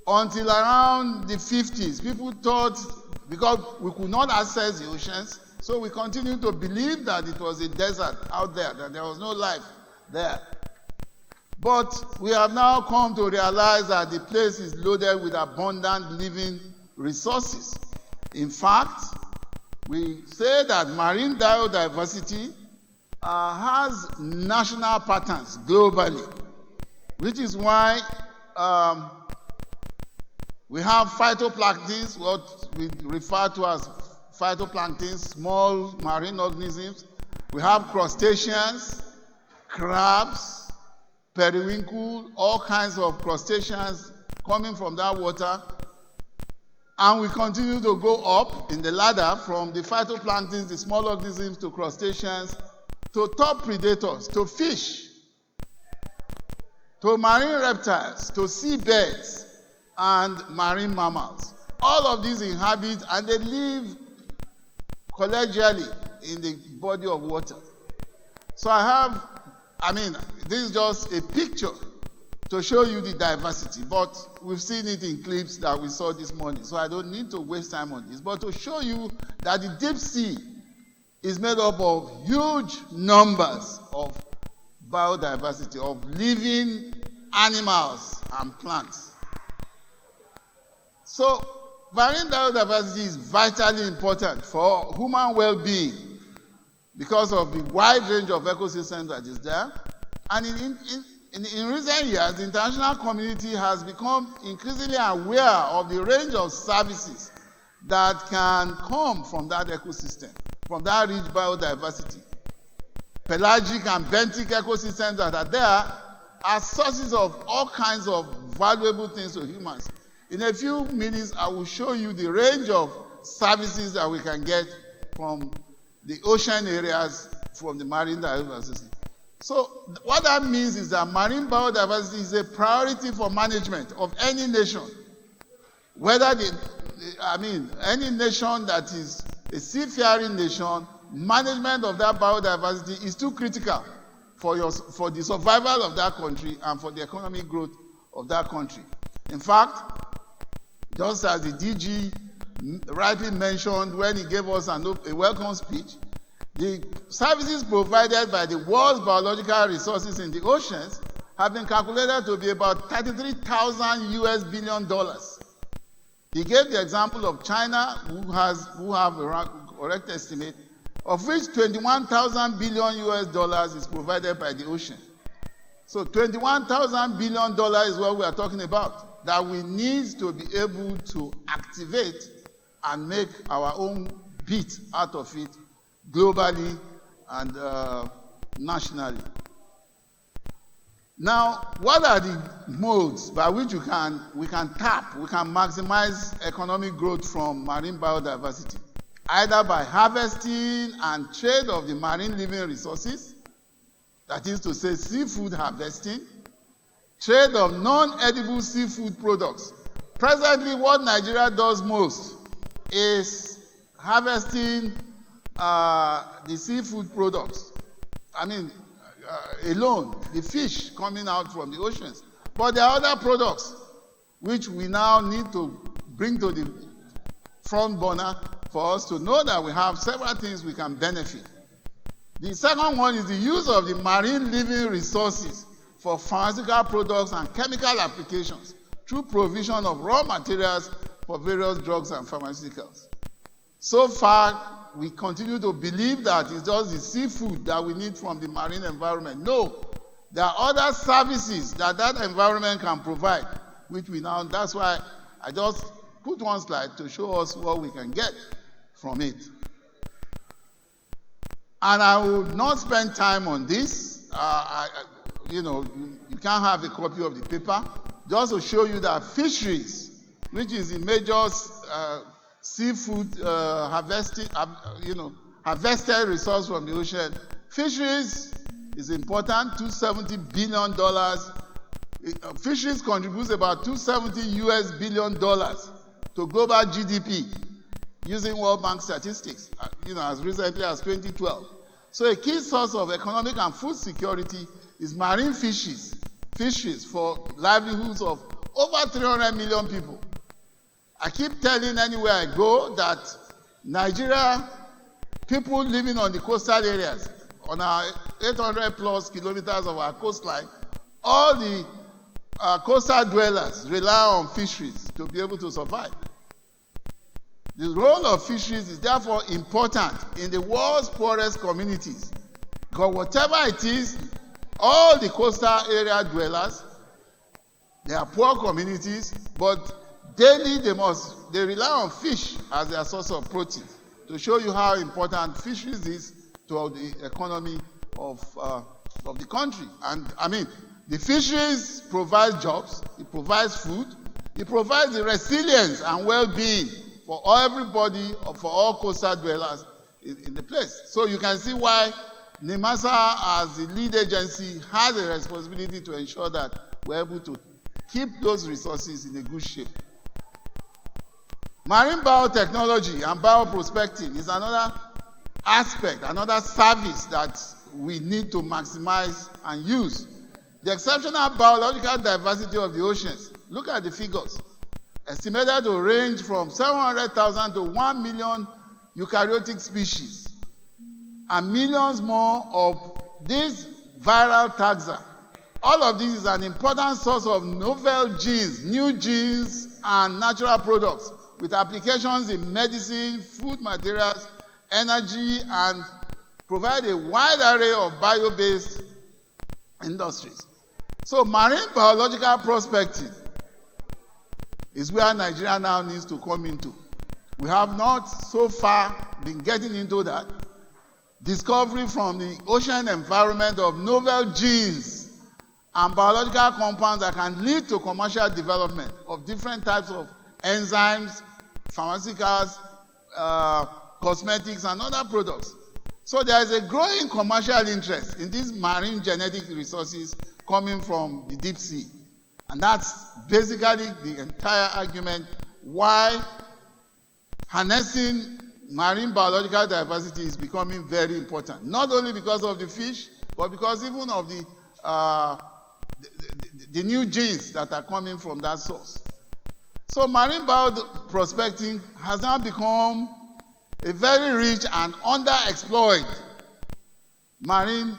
Until around the 50s, people thought, because we could not access the oceans, so we continued to believe that it was a desert out there, that there was no life there. But we have now come to realize that the place is loaded with abundant living resources. In fact, we say that marine biodiversity has national patterns globally, which is why we have phytoplanktons, what we refer to as phytoplanktons, small marine organisms. We have crustaceans, crabs, periwinkle, all kinds of crustaceans coming from that water. And we continue to go up in the ladder from the phytoplanktons, the small organisms, to crustaceans, to top predators, to fish, to marine reptiles, to seabirds, and marine mammals. All of these inhabit and they live collegially in the body of water. So this is just a picture to show you the diversity, but we've seen it in clips that we saw this morning, so I don't need to waste time on this, but to show you that the deep sea is made up of huge numbers of biodiversity, of living animals and plants. So, marine biodiversity is vitally important for human well-being because of the wide range of ecosystems that is there. And in recent years, the international community has become increasingly aware of the range of services that can come from that ecosystem, from that rich biodiversity. Pelagic and benthic ecosystems that are there are sources of all kinds of valuable things to humans. In a few minutes, I will show you the range of services that we can get from the ocean areas, from the marine biodiversity. So what that means is that marine biodiversity is a priority for management of any nation. Whether any nation that is a seafaring nation, management of that biodiversity is too critical for the survival of that country and for the economic growth of that country. In fact, just as the DG rightly mentioned when he gave us a welcome speech, the services provided by the world's biological resources in the oceans have been calculated to be about $33,000 billion. He gave the example of China, who have a correct estimate, of which $21,000 billion is provided by the ocean. So $21,000 billion is what we are talking about, that we need to be able to activate and make our own bit out of it globally and nationally. Now, what are the modes by which we can maximize economic growth from marine biodiversity? Either by harvesting and trade of the marine living resources, that is to say seafood harvesting, trade of non-edible seafood products. Presently, what Nigeria does most is harvesting the seafood products. Alone, the fish coming out from the oceans. But there are other products which we now need to bring to the front burner for us to know that we have several things we can benefit. The second one is the use of the marine living resources for pharmaceutical products and chemical applications through provision of raw materials for various drugs and pharmaceuticals. So far, we continue to believe that it's just the seafood that we need from the marine environment. No, there are other services that environment can provide, which that's why I just put one slide to show us what we can get from it. And I will not spend time on this. You can't have a copy of the paper. Just to show you that fisheries, which is the major seafood harvested resource from the ocean. Fisheries is important, $270 billion. Fisheries contributes about $270 billion to global GDP using World Bank statistics, as recently as 2012. So a key source of economic and food security is marine fisheries for livelihoods of over 300 million people. I keep telling anywhere I go that Nigeria, people living on the coastal areas, on our 800 plus kilometers of our coastline, all the coastal dwellers rely on fisheries to be able to survive. The role of fisheries is therefore important in the world's poorest communities, because whatever it is, all the coastal area dwellers, they are poor communities, but daily they rely on fish as their source of protein, to show you how important fisheries is to the economy of the country. And I mean, the fisheries provide jobs, it provides food, it provides the resilience and well-being for everybody, for all coastal dwellers in the place. So you can see why NIMASA, as the lead agency, has a responsibility to ensure that we're able to keep those resources in a good shape. Marine biotechnology and bioprospecting is another aspect, another service that we need to maximize and use. The exceptional biological diversity of the oceans, look at the figures, estimated to range from 700,000 to 1 million eukaryotic species, and millions more of these viral taxa. All of this is an important source of novel genes, new genes, and natural products with applications in medicine, food materials, energy, and provide a wide array of bio-based industries. So marine biological prospecting is where Nigeria now needs to come into. We have not so far been getting into that. Discovery from the ocean environment of novel genes and biological compounds that can lead to commercial development of different types of enzymes, pharmaceuticals, cosmetics, and other products. So there is a growing commercial interest in these marine genetic resources coming from the deep sea. And that's basically the entire argument why harnessing marine biological diversity is becoming very important. Not only because of the fish, but because even of the new genes that are coming from that source. So marine bioprospecting has now become a very rich and underexploited marine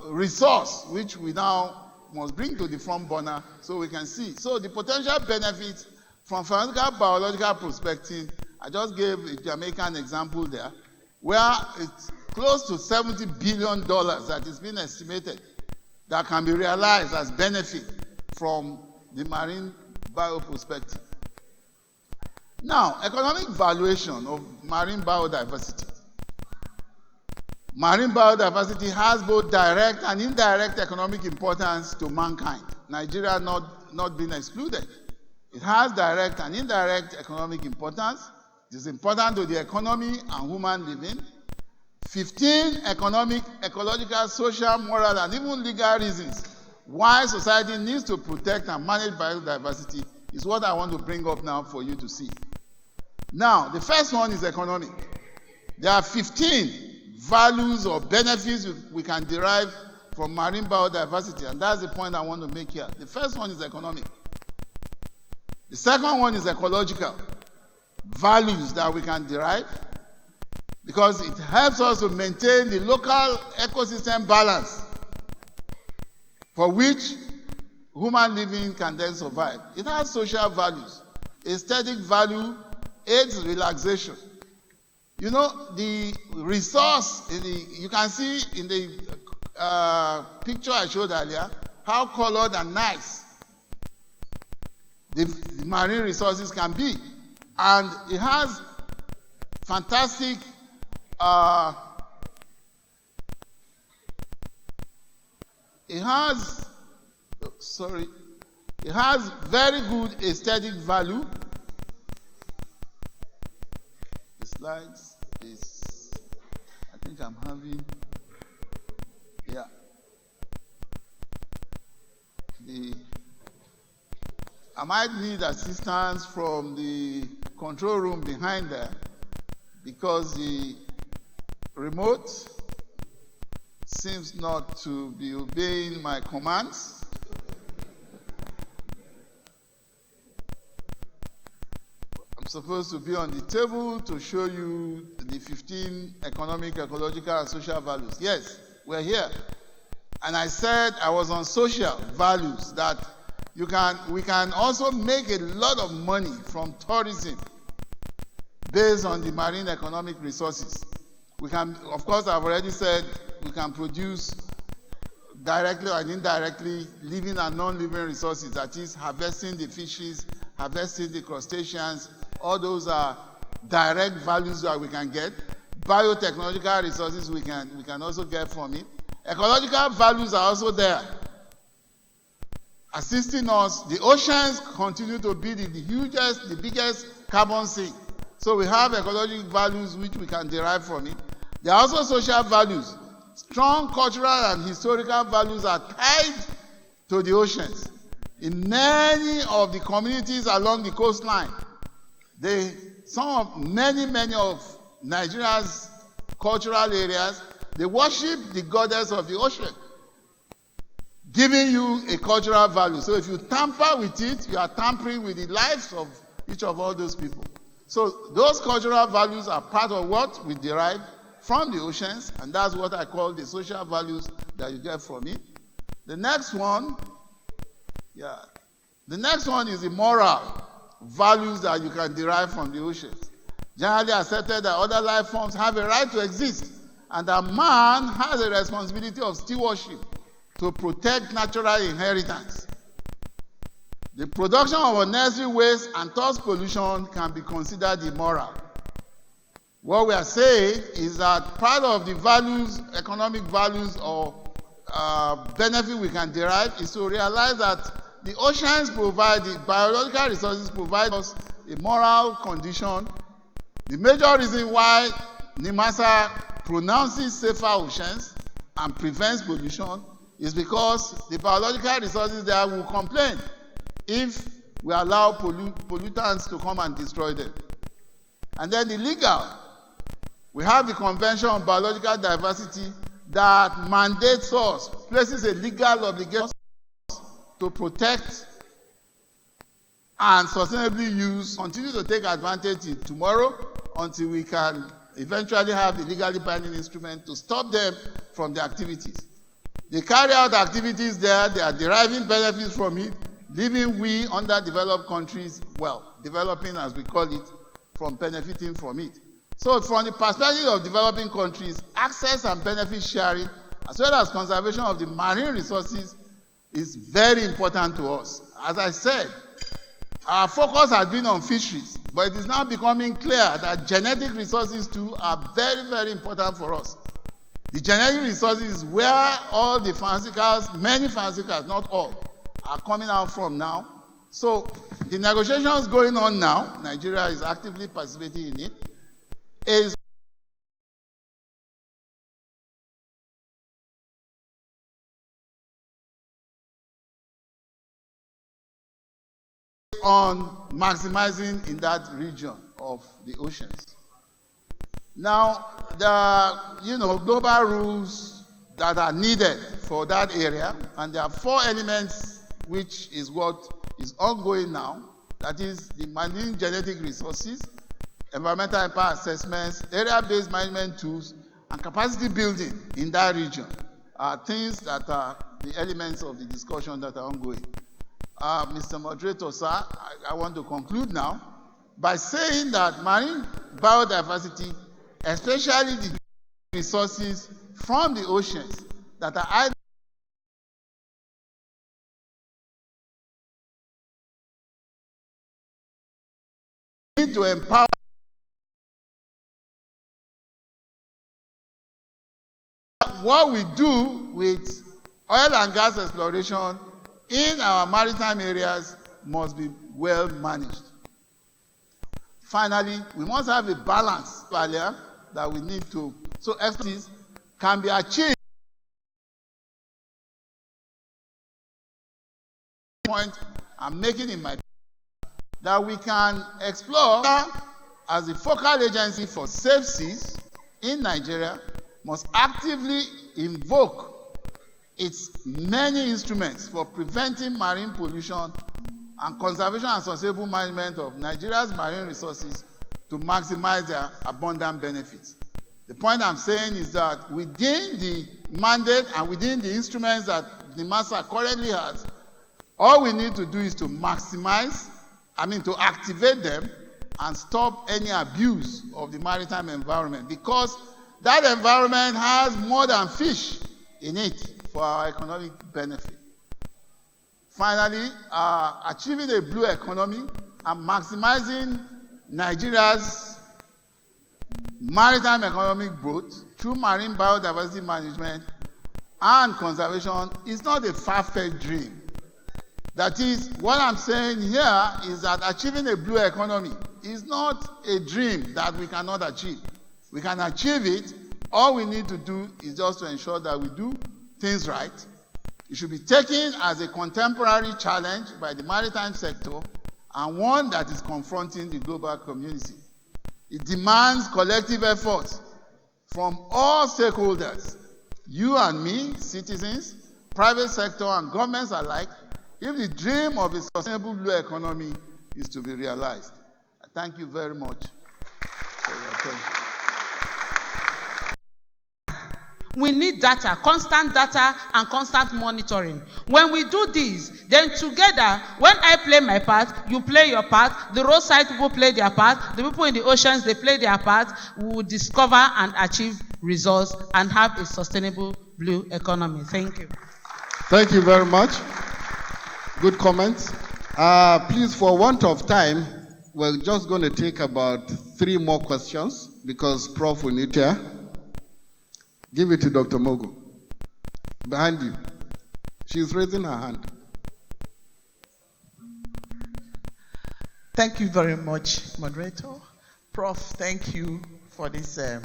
resource, which we now must bring to the front burner so we can see. So the potential benefits from pharmaceutical biological prospecting, I just gave a Jamaican example there, where it's close to $70 billion that is being estimated that can be realized as benefit from the marine bioprospecting. Now, economic valuation of marine biodiversity. Marine biodiversity has both direct and indirect economic importance to mankind. Nigeria not being excluded. It has direct and indirect economic importance. It is important to the economy and human living. 15 economic, ecological, social, moral, and even legal reasons why society needs to protect and manage biodiversity is what I want to bring up now for you to see. Now, the first one is economic. There are 15 values or benefits we can derive from marine biodiversity, and that's the point I want to make here. The first one is economic. The second one is ecological. Values that we can derive, because it helps us to maintain the local ecosystem balance for which human living can then survive. It has social values. Aesthetic value aids relaxation. You know, the resource, you can see in the picture I showed earlier, how colored and nice the marine resources can be. And it has fantastic it has very good aesthetic value. The slides is, I think I'm having, yeah. I might need assistance from the control room behind there, because the remote seems not to be obeying my commands. I'm supposed to be on the table to show you the 15 economic, ecological, and social values. Yes, we're here. And I said I was on social values, that we can also make a lot of money from tourism based on the marine economic resources. We can, of course, I've already said we can produce directly or indirectly living and non-living resources, that is harvesting the fishes, harvesting the crustaceans. All those are direct values that we can get. Biotechnological resources we can also get from it. Ecological values are also there, assisting us. The oceans continue to be the biggest carbon sink. So we have ecological values which we can derive from it. There are also social values. Strong cultural and historical values are tied to the oceans. In many of the communities along the coastline, many of Nigeria's cultural areas, they worship the goddess of the ocean, giving you a cultural value. So if you tamper with it, you are tampering with the lives of each of all those people. So those cultural values are part of what we derive from the oceans, and that's what I call the social values that you get from it. The next one is the moral values that you can derive from the oceans. Generally accepted that other life forms have a right to exist, and that man has a responsibility of stewardship to protect natural inheritance. The production of unnecessary waste and thus pollution can be considered immoral. What we are saying is that part of the values, economic values or benefit we can derive is to realize that the oceans provide, the biological resources provide us a moral condition. The major reason why NIMASA pronounces safer oceans and prevents pollution is because the biological resources there will complain if we allow pollutants to come and destroy them. And then the legal, we have the Convention on Biological Diversity that mandates us, places a legal obligation to protect and sustainably use, continue to take advantage of tomorrow until we can eventually have the legally binding instrument to stop them from the activities. They carry out activities there, they are deriving benefits from it, leaving we underdeveloped countries, well, developing as we call it, from benefiting from it. So from the perspective of developing countries, access and benefit sharing, as well as conservation of the marine resources, is very important to us. As I said, our focus has been on fisheries, but it is now becoming clear that genetic resources too are very, very important for us. The genetic resources is where all the pharmaceuticals, many pharmaceuticals, not all, are coming out from now. So the negotiations going on now, Nigeria is actively participating in it, is on maximizing in that region of the oceans. Now, the global rules that are needed for that area, and there are 4 elements, which is what is ongoing now. That is the marine genetic resources, environmental impact assessments, area-based management tools, and capacity building in that region are things that are the elements of the discussion that are ongoing. Mr. Moderator, sir, I want to conclude now by saying that marine biodiversity, especially the resources from the oceans that are either need to empower what we do with oil and gas exploration in our maritime areas must be well managed. Finally, we must have a balance earlier that we need to, so expertise can be achieved. Point I'm making in my that we can explore as a focal agency for safe seas in Nigeria must actively invoke its many instruments for preventing marine pollution and conservation and sustainable management of Nigeria's marine resources to maximize their abundant benefits. The point I'm saying is that within the mandate and within the instruments that NIMASA currently has, all we need to do is to to activate them and stop any abuse of the maritime environment, because that environment has more than fish in it for our economic benefit. Finally, achieving a blue economy and maximizing Nigeria's maritime economic growth through marine biodiversity management and conservation is not a far-fetched dream. That is, what I'm saying here is that achieving a blue economy is not a dream that we cannot achieve. We can achieve it. All we need to do is just to ensure that we do things right. It should be taken as a contemporary challenge by the maritime sector and one that is confronting the global community. It demands collective effort from all stakeholders, you and me, citizens, private sector, and governments alike, if the dream of a sustainable blue economy is to be realized. I thank you very much for your attention. We need data, constant data and constant monitoring. When we do this, then together, when I play my part, you play your part, the roadside people play their part, the people in the oceans, they play their part, we will discover and achieve results and have a sustainable blue economy. Thank you. Thank you very much. Good comments. Please, for want of time, we're just going to take about 3 more questions because Prof will need to. Give it to Dr. Mogu. Behind you. She's raising her hand. Thank you very much, moderator. Prof, thank you for this a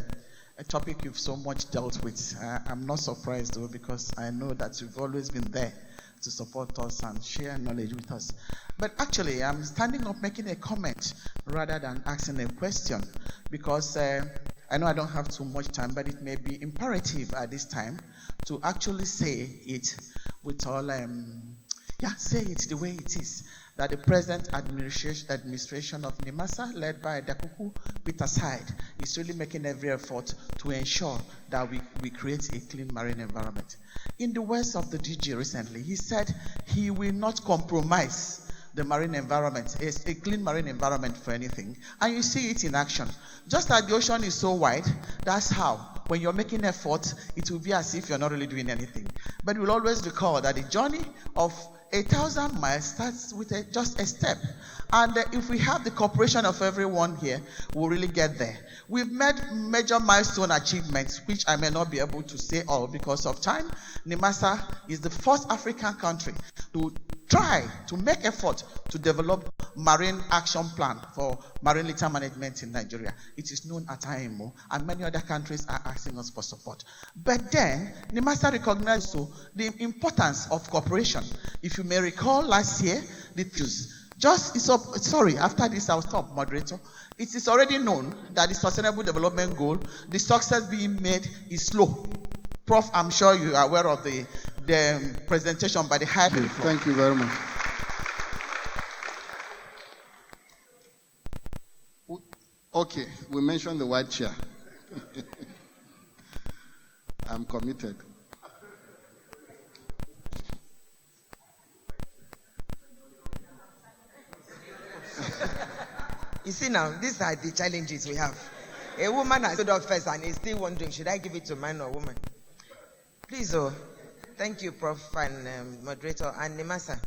topic you've so much dealt with. I'm not surprised though, because I know that you've always been there to support us and share knowledge with us. But actually, I'm standing up making a comment rather than asking a question, because I know I don't have too much time, but it may be imperative at this time to actually say it with all, say it the way it is, that the present administration of NIMASA, led by Dakuku Peter Side, is really making every effort to ensure that we create a clean marine environment. In the words of the DG recently, he said he will not compromise the marine environment, a clean marine environment for anything. And you see it in action. Just as the ocean is so wide, that's how, when you're making effort, it will be as if you're not really doing anything. But we'll always recall that the journey of 1,000 miles starts with just a step. And if we have the cooperation of everyone here, we'll really get there. We've made major milestone achievements, which I may not be able to say all because of time. NIMASA is the first African country to try to make effort to develop marine action plan for marine litter management in Nigeria. It is known at IMO, and many other countries are asking us for support. But then, NIMASA recognized also the importance of cooperation. If you may recall last year, after this I'll stop, moderator. It is already known that the Sustainable Development Goal, the success being made is slow. Prof, I'm sure you are aware of the presentation by the high. Thank you very much. Okay, we mentioned the white chair. I'm committed. You see now, these are the challenges we have. A woman has stood up first and is still wondering, should I give it to man or woman? Please, thank you, Prof. and moderator, and NIMASA.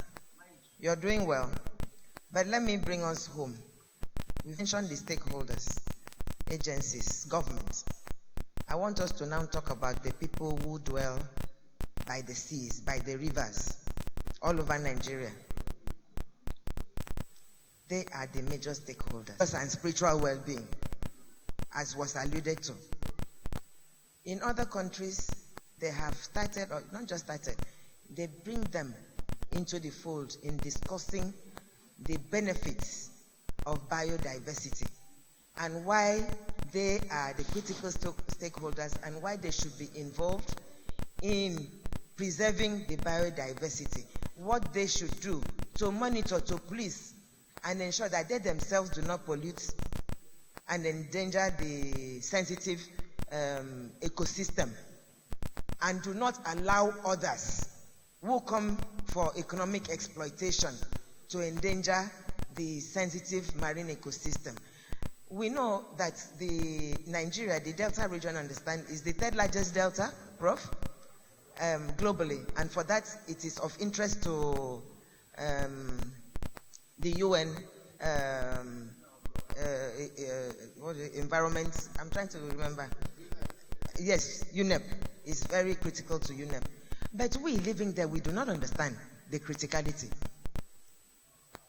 You're doing well. But let me bring us home. We mentioned the stakeholders, agencies, government. I want us to now talk about the people who dwell by the seas, by the rivers, all over Nigeria. They are the major stakeholders and spiritual well-being, as was alluded to. In other countries, they have started, or not just started, they bring them into the fold in discussing the benefits of biodiversity and why they are the critical stakeholders and why they should be involved in preserving the biodiversity, what they should do to monitor, to police, and ensure that they themselves do not pollute and endanger the sensitive ecosystem. and do not allow others who come for economic exploitation to endanger the sensitive marine ecosystem. We know that the Nigeria, the Delta region, is the third largest delta, Prof, globally, and for that it is of interest to the UN environment. I'm trying to remember. Yes, UNEP is very critical to UNEP. But we living there, we do not understand the criticality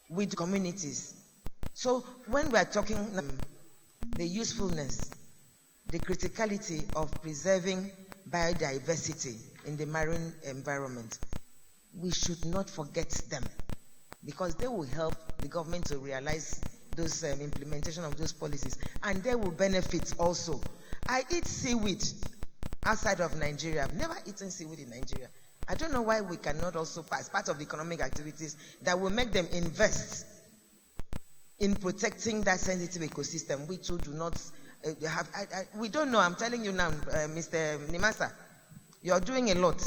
with communities. So when we are talking the usefulness, the criticality of preserving biodiversity in the marine environment, we should not forget them, because they will help the government to realize those implementation of those policies, and they will benefit also. I eat seaweed outside of Nigeria. I've never eaten seaweed in Nigeria. I don't know why we cannot also, as part of the economic activities, that will make them invest in protecting that sensitive ecosystem. We too do not have, we don't know. I'm telling you now, Mr. Nimasa, you're doing a lot.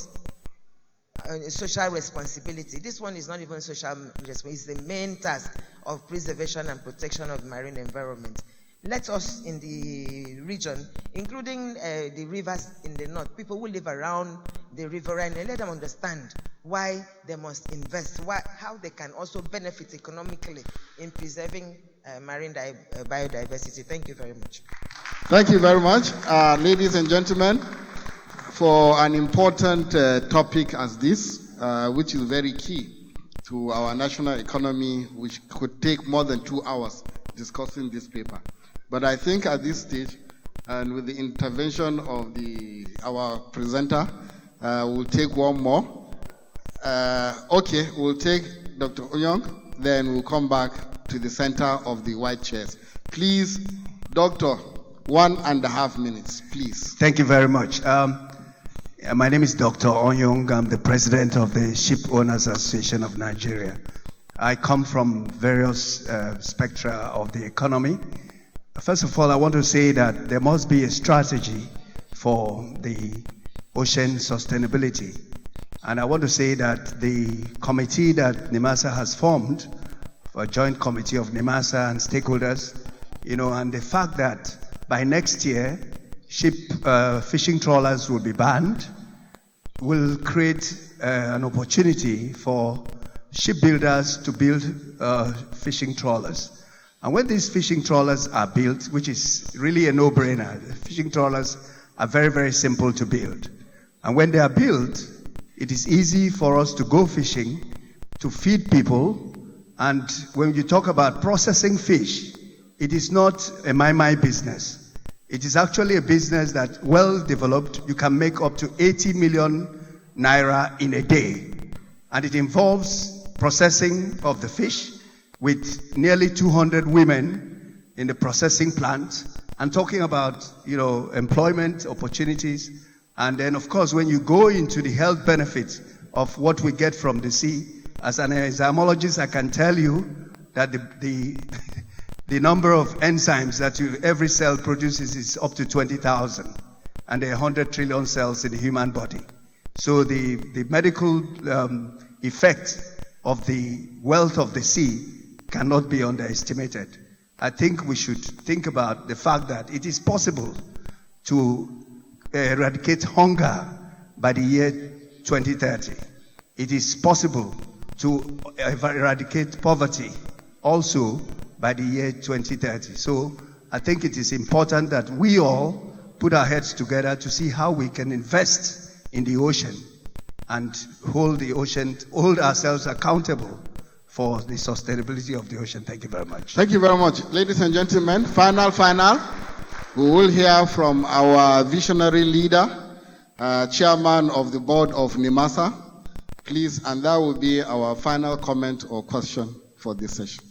Social responsibility. This one is not even social responsibility. It's the main task of preservation and protection of the marine environment. Let us in the region, including the rivers in the north, people who live around the riverine, and let them understand why they must invest, how they can also benefit economically in preserving marine biodiversity. Thank you very much. Thank you very much, ladies and gentlemen, for an important topic as this, which is very key to our national economy, which could take more than 2 hours discussing this paper. But I think at this stage, and with the intervention of our presenter, we'll take one more. Okay, we'll take Dr. Onyong, then we'll come back to the center of the white chairs. Please, Doctor, 1.5 minutes, please. Thank you very much. My name is Dr. Onyong. I'm the president of the Ship Owners Association of Nigeria. I come from various spectra of the economy. First of all, I want to say that there must be a strategy for the ocean sustainability. And I want to say that the committee that NIMASA has formed, a joint committee of NIMASA and stakeholders, and the fact that by next year, fishing trawlers will be banned, will create an opportunity for shipbuilders to build fishing trawlers. And when these fishing trawlers are built, which is really a no-brainer, fishing trawlers are very, very simple to build. And when they are built, it is easy for us to go fishing, to feed people. And when you talk about processing fish, it is not a my business. It is actually a business that, well developed, you can make up to 80 million naira in a day. And it involves processing of the fish, with nearly 200 women in the processing plant, and talking about, employment opportunities. And then, of course, when you go into the health benefits of what we get from the sea, as an entomologist, I can tell you that the number of enzymes that every cell produces is up to 20,000, and there are 100 trillion cells in the human body. So the medical effect of the wealth of the sea cannot be underestimated. I think we should think about the fact that it is possible to eradicate hunger by the year 2030. It is possible to eradicate poverty also by the year 2030. So I think it is important that we all put our heads together to see how we can invest in the ocean and hold ourselves accountable for the sustainability of the ocean. Thank you very much. Thank you very much. Ladies and gentlemen, final. We will hear from our visionary leader, chairman of the board of NIMASA, please, and that will be our final comment or question for this session.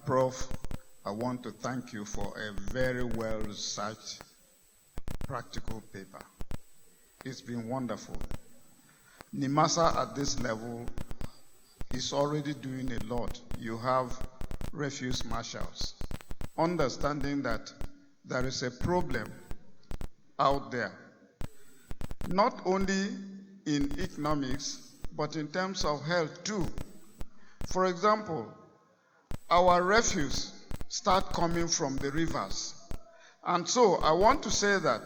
Prof, I want to thank you for a very well-researched, practical paper. It's been wonderful. NIMASA at this level is already doing a lot. You have refuse marshals. Understanding that there is a problem out there not only in economics, but in terms of health too. For example, our refuse start coming from the rivers. And so I want to say that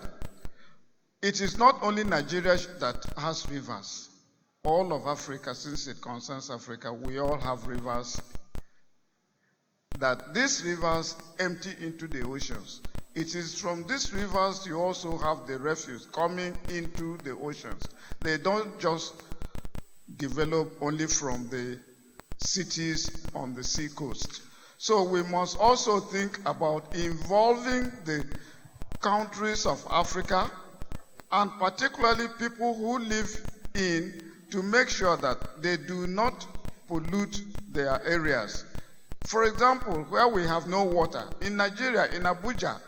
it is not only Nigeria that has rivers. All of Africa, since it concerns Africa, we all have rivers. That these rivers empty into the oceans. It is from these rivers you also have the refuse coming into the oceans. They don't just develop only from the cities on the sea coast. So we must also think about involving the countries of Africa, and particularly people who live in, to make sure that they do not pollute their areas. For example, where we have no water, in Nigeria, in Abuja,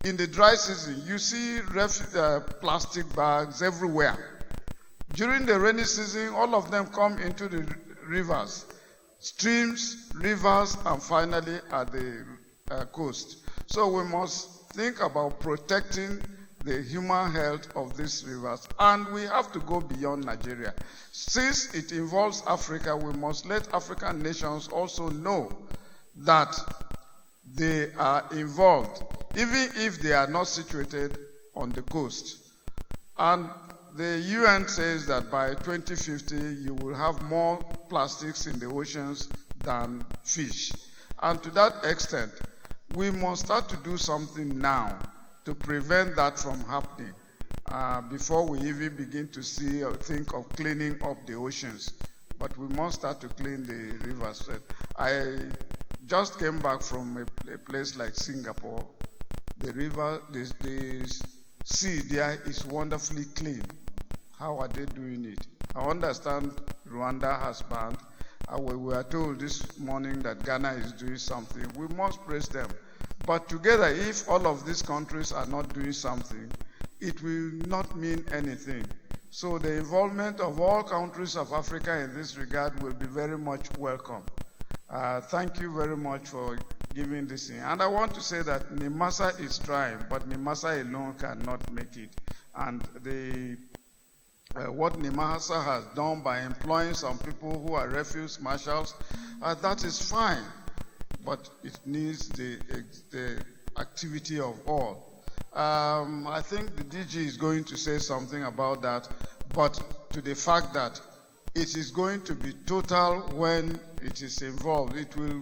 in the dry season, you see plastic bags everywhere. During the rainy season, all of them come into the rivers, streams, rivers, and finally at the coast. So we must think about protecting the human health of these rivers, and we have to go beyond Nigeria. Since it involves Africa, we must let African nations also know that they are involved, even if they are not situated on the coast. And the UN says that by 2050, you will have more plastics in the oceans than fish. And to that extent, we must start to do something now to prevent that from happening before we even begin to see or think of cleaning up the oceans. But we must start to clean the rivers. I just came back from a place like Singapore. The river, the sea there is wonderfully clean. How are they doing it? I understand Rwanda has banned. We were told this morning that Ghana is doing something. We must praise them. But together, if all of these countries are not doing something, it will not mean anything. So the involvement of all countries of Africa in this regard will be very much welcome. Thank you very much for giving this in. And I want to say that NIMASA is trying, but NIMASA alone cannot make it. And what NIMASA has done by employing some people who are refuse marshals, that is fine. But it needs the activity of all. I think the DG is going to say something about that, but to the fact that it is going to be total when it is involved. It will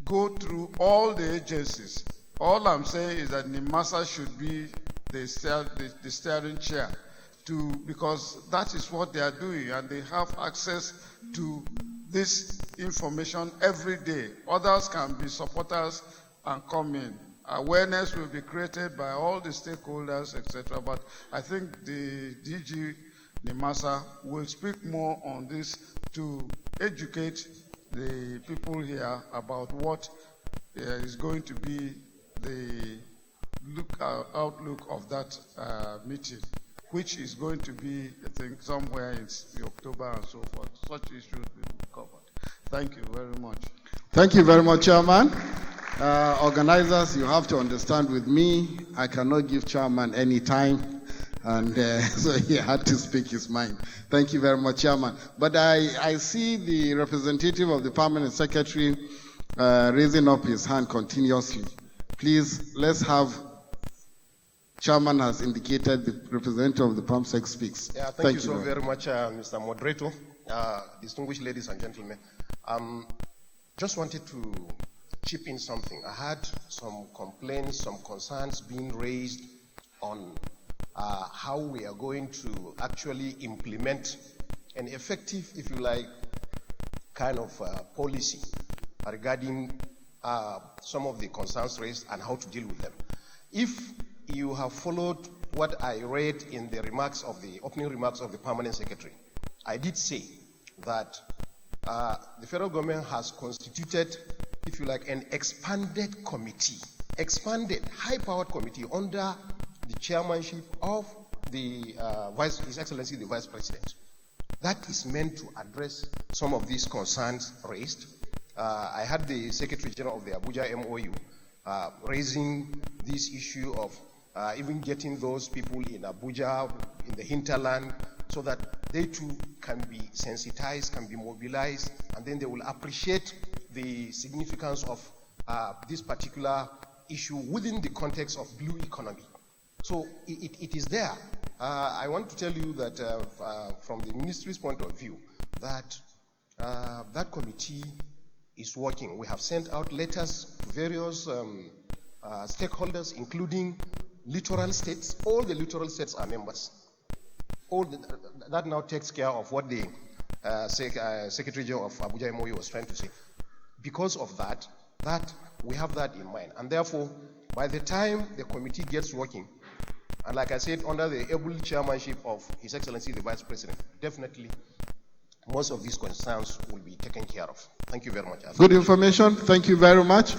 go through all the agencies. All I'm saying is that NIMASA should be the steering chair, because that is what they are doing, and they have access to this information every day. Others can be supporters and come in. Awareness will be created by all the stakeholders, etc. But I think the DG NIMASA will speak more on this to educate the people here about what is going to be the outlook of that meeting, which is going to be, I think, somewhere in October and so forth. Such issues will be covered. Thank you very much. Thank you very much, Chairman. Organizers, you have to understand with me, I cannot give Chairman any time, and so he had to speak his mind. Thank you very much, Chairman. But I see the representative of the Permanent Secretary raising up his hand continuously. Please, let's have Chairman has indicated the representative of the PAMSEC speaks. Yeah, thank you so very much, Mr. Moderator, distinguished ladies and gentlemen. Just wanted to chip in something. I had some complaints, some concerns being raised on how we are going to actually implement an effective, if you like, kind of policy regarding some of the concerns raised and how to deal with them. If you have followed what I read in the remarks of the opening remarks of the Permanent Secretary, I did say that the federal government has constituted, if you like, an expanded committee, high-powered committee under the chairmanship of the His Excellency the Vice President. That is meant to address some of these concerns raised. I had the Secretary General of the Abuja MOU raising this issue of even getting those people in Abuja in the hinterland, so that they too can be sensitized, can be mobilized, and then they will appreciate the significance of this particular issue within the context of blue economy. So it is there. I want to tell you that from the ministry's point of view, that that committee is working. We have sent out letters to various stakeholders, including littoral states. All the littoral states are members. That now takes care of what the Secretary General of Abuja MOU was trying to say. Because of that we have that in mind. And therefore, by the time the committee gets working, and like I said, under the able chairmanship of His Excellency the Vice President, definitely most of these concerns will be taken care of. Thank you very much. Good information. Thank you very much.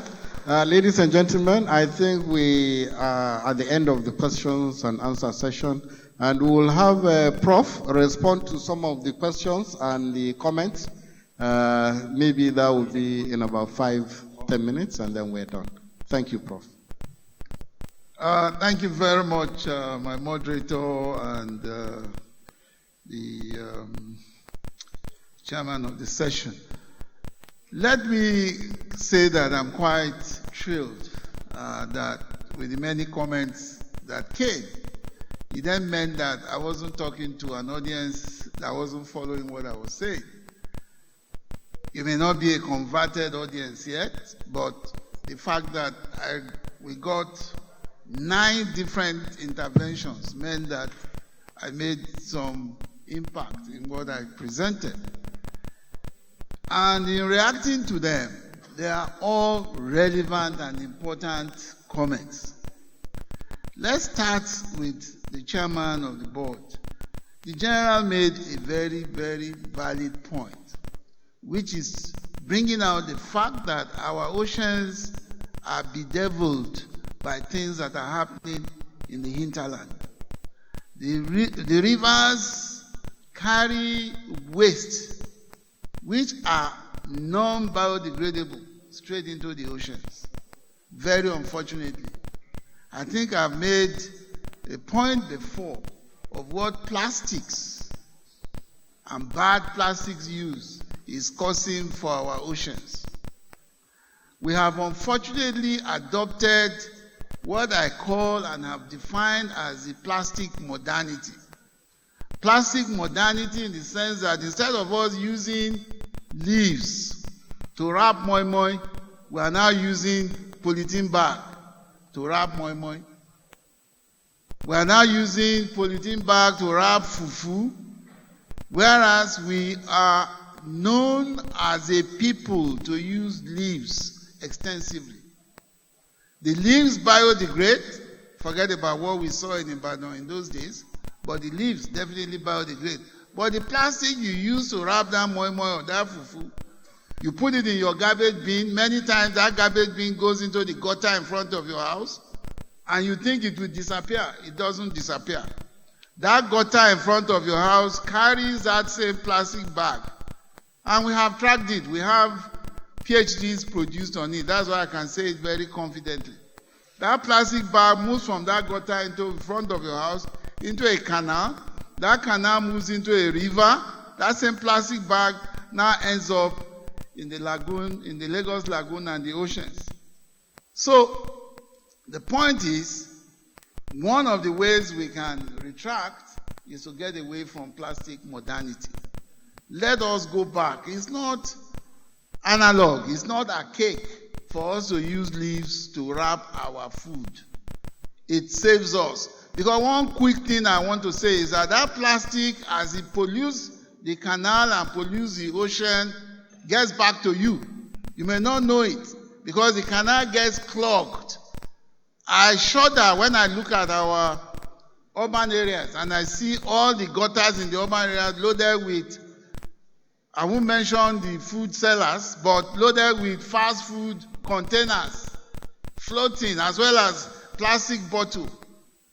Ladies and gentlemen, I think we are at the end of the questions and answer session, and we will have Prof respond to some of the questions and the comments. Maybe that will be in about 5-10 minutes, and then we're done. Thank you, Prof. Thank you very much, my moderator and the chairman of the session. Let me say that I'm quite thrilled that with the many comments that came, it then meant that I wasn't talking to an audience that wasn't following what I was saying. You may not be a converted audience yet, but the fact that we got 9 different interventions meant that I made some impact in what I presented. And in reacting to them, they are all relevant and important comments. Let's start with the chairman of the board. The general made a very, very valid point, which is bringing out the fact that our oceans are bedeviled by things that are happening in the hinterland. The rivers carry waste which are non-biodegradable straight into the oceans. Very unfortunately. I think I've made a point before of what plastics and bad plastics use is causing for our oceans. We have unfortunately adopted what I call and have defined as the plastic modernity. Plastic modernity in the sense that instead of us using leaves to wrap moi moi, we are now using polythene bag to wrap moi moi. We are now using polythene bag to wrap fufu, whereas we are known as a people to use leaves extensively. The leaves biodegrade, forget about what we saw in Ibadan in those days, but the leaves definitely biodegrade. But the plastic you use to wrap that moi moi or that fufu, you put it in your garbage bin. Many times that garbage bin goes into the gutter in front of your house, and you think it will disappear. It doesn't disappear. That gutter in front of your house carries that same plastic bag. And we have tracked it. We have PhDs produced on it. That's why I can say it very confidently. That plastic bag moves from that gutter into the front of your house into a canal. That canal moves into a river. That same plastic bag now ends up in the lagoon, in the Lagos Lagoon and the oceans. So the point is, one of the ways we can retract is to get away from plastic modernity. Let us go back. It's not analog. It's not archaic for us to use leaves to wrap our food. It saves us. Because one quick thing I want to say is that plastic, as it pollutes the canal and pollutes the ocean, gets back to you. You may not know it because the canal gets clogged. I shudder when I look at our urban areas and I see all the gutters in the urban areas loaded with, I won't mention the food sellers, but loaded with fast food containers, floating, as well as plastic bottles.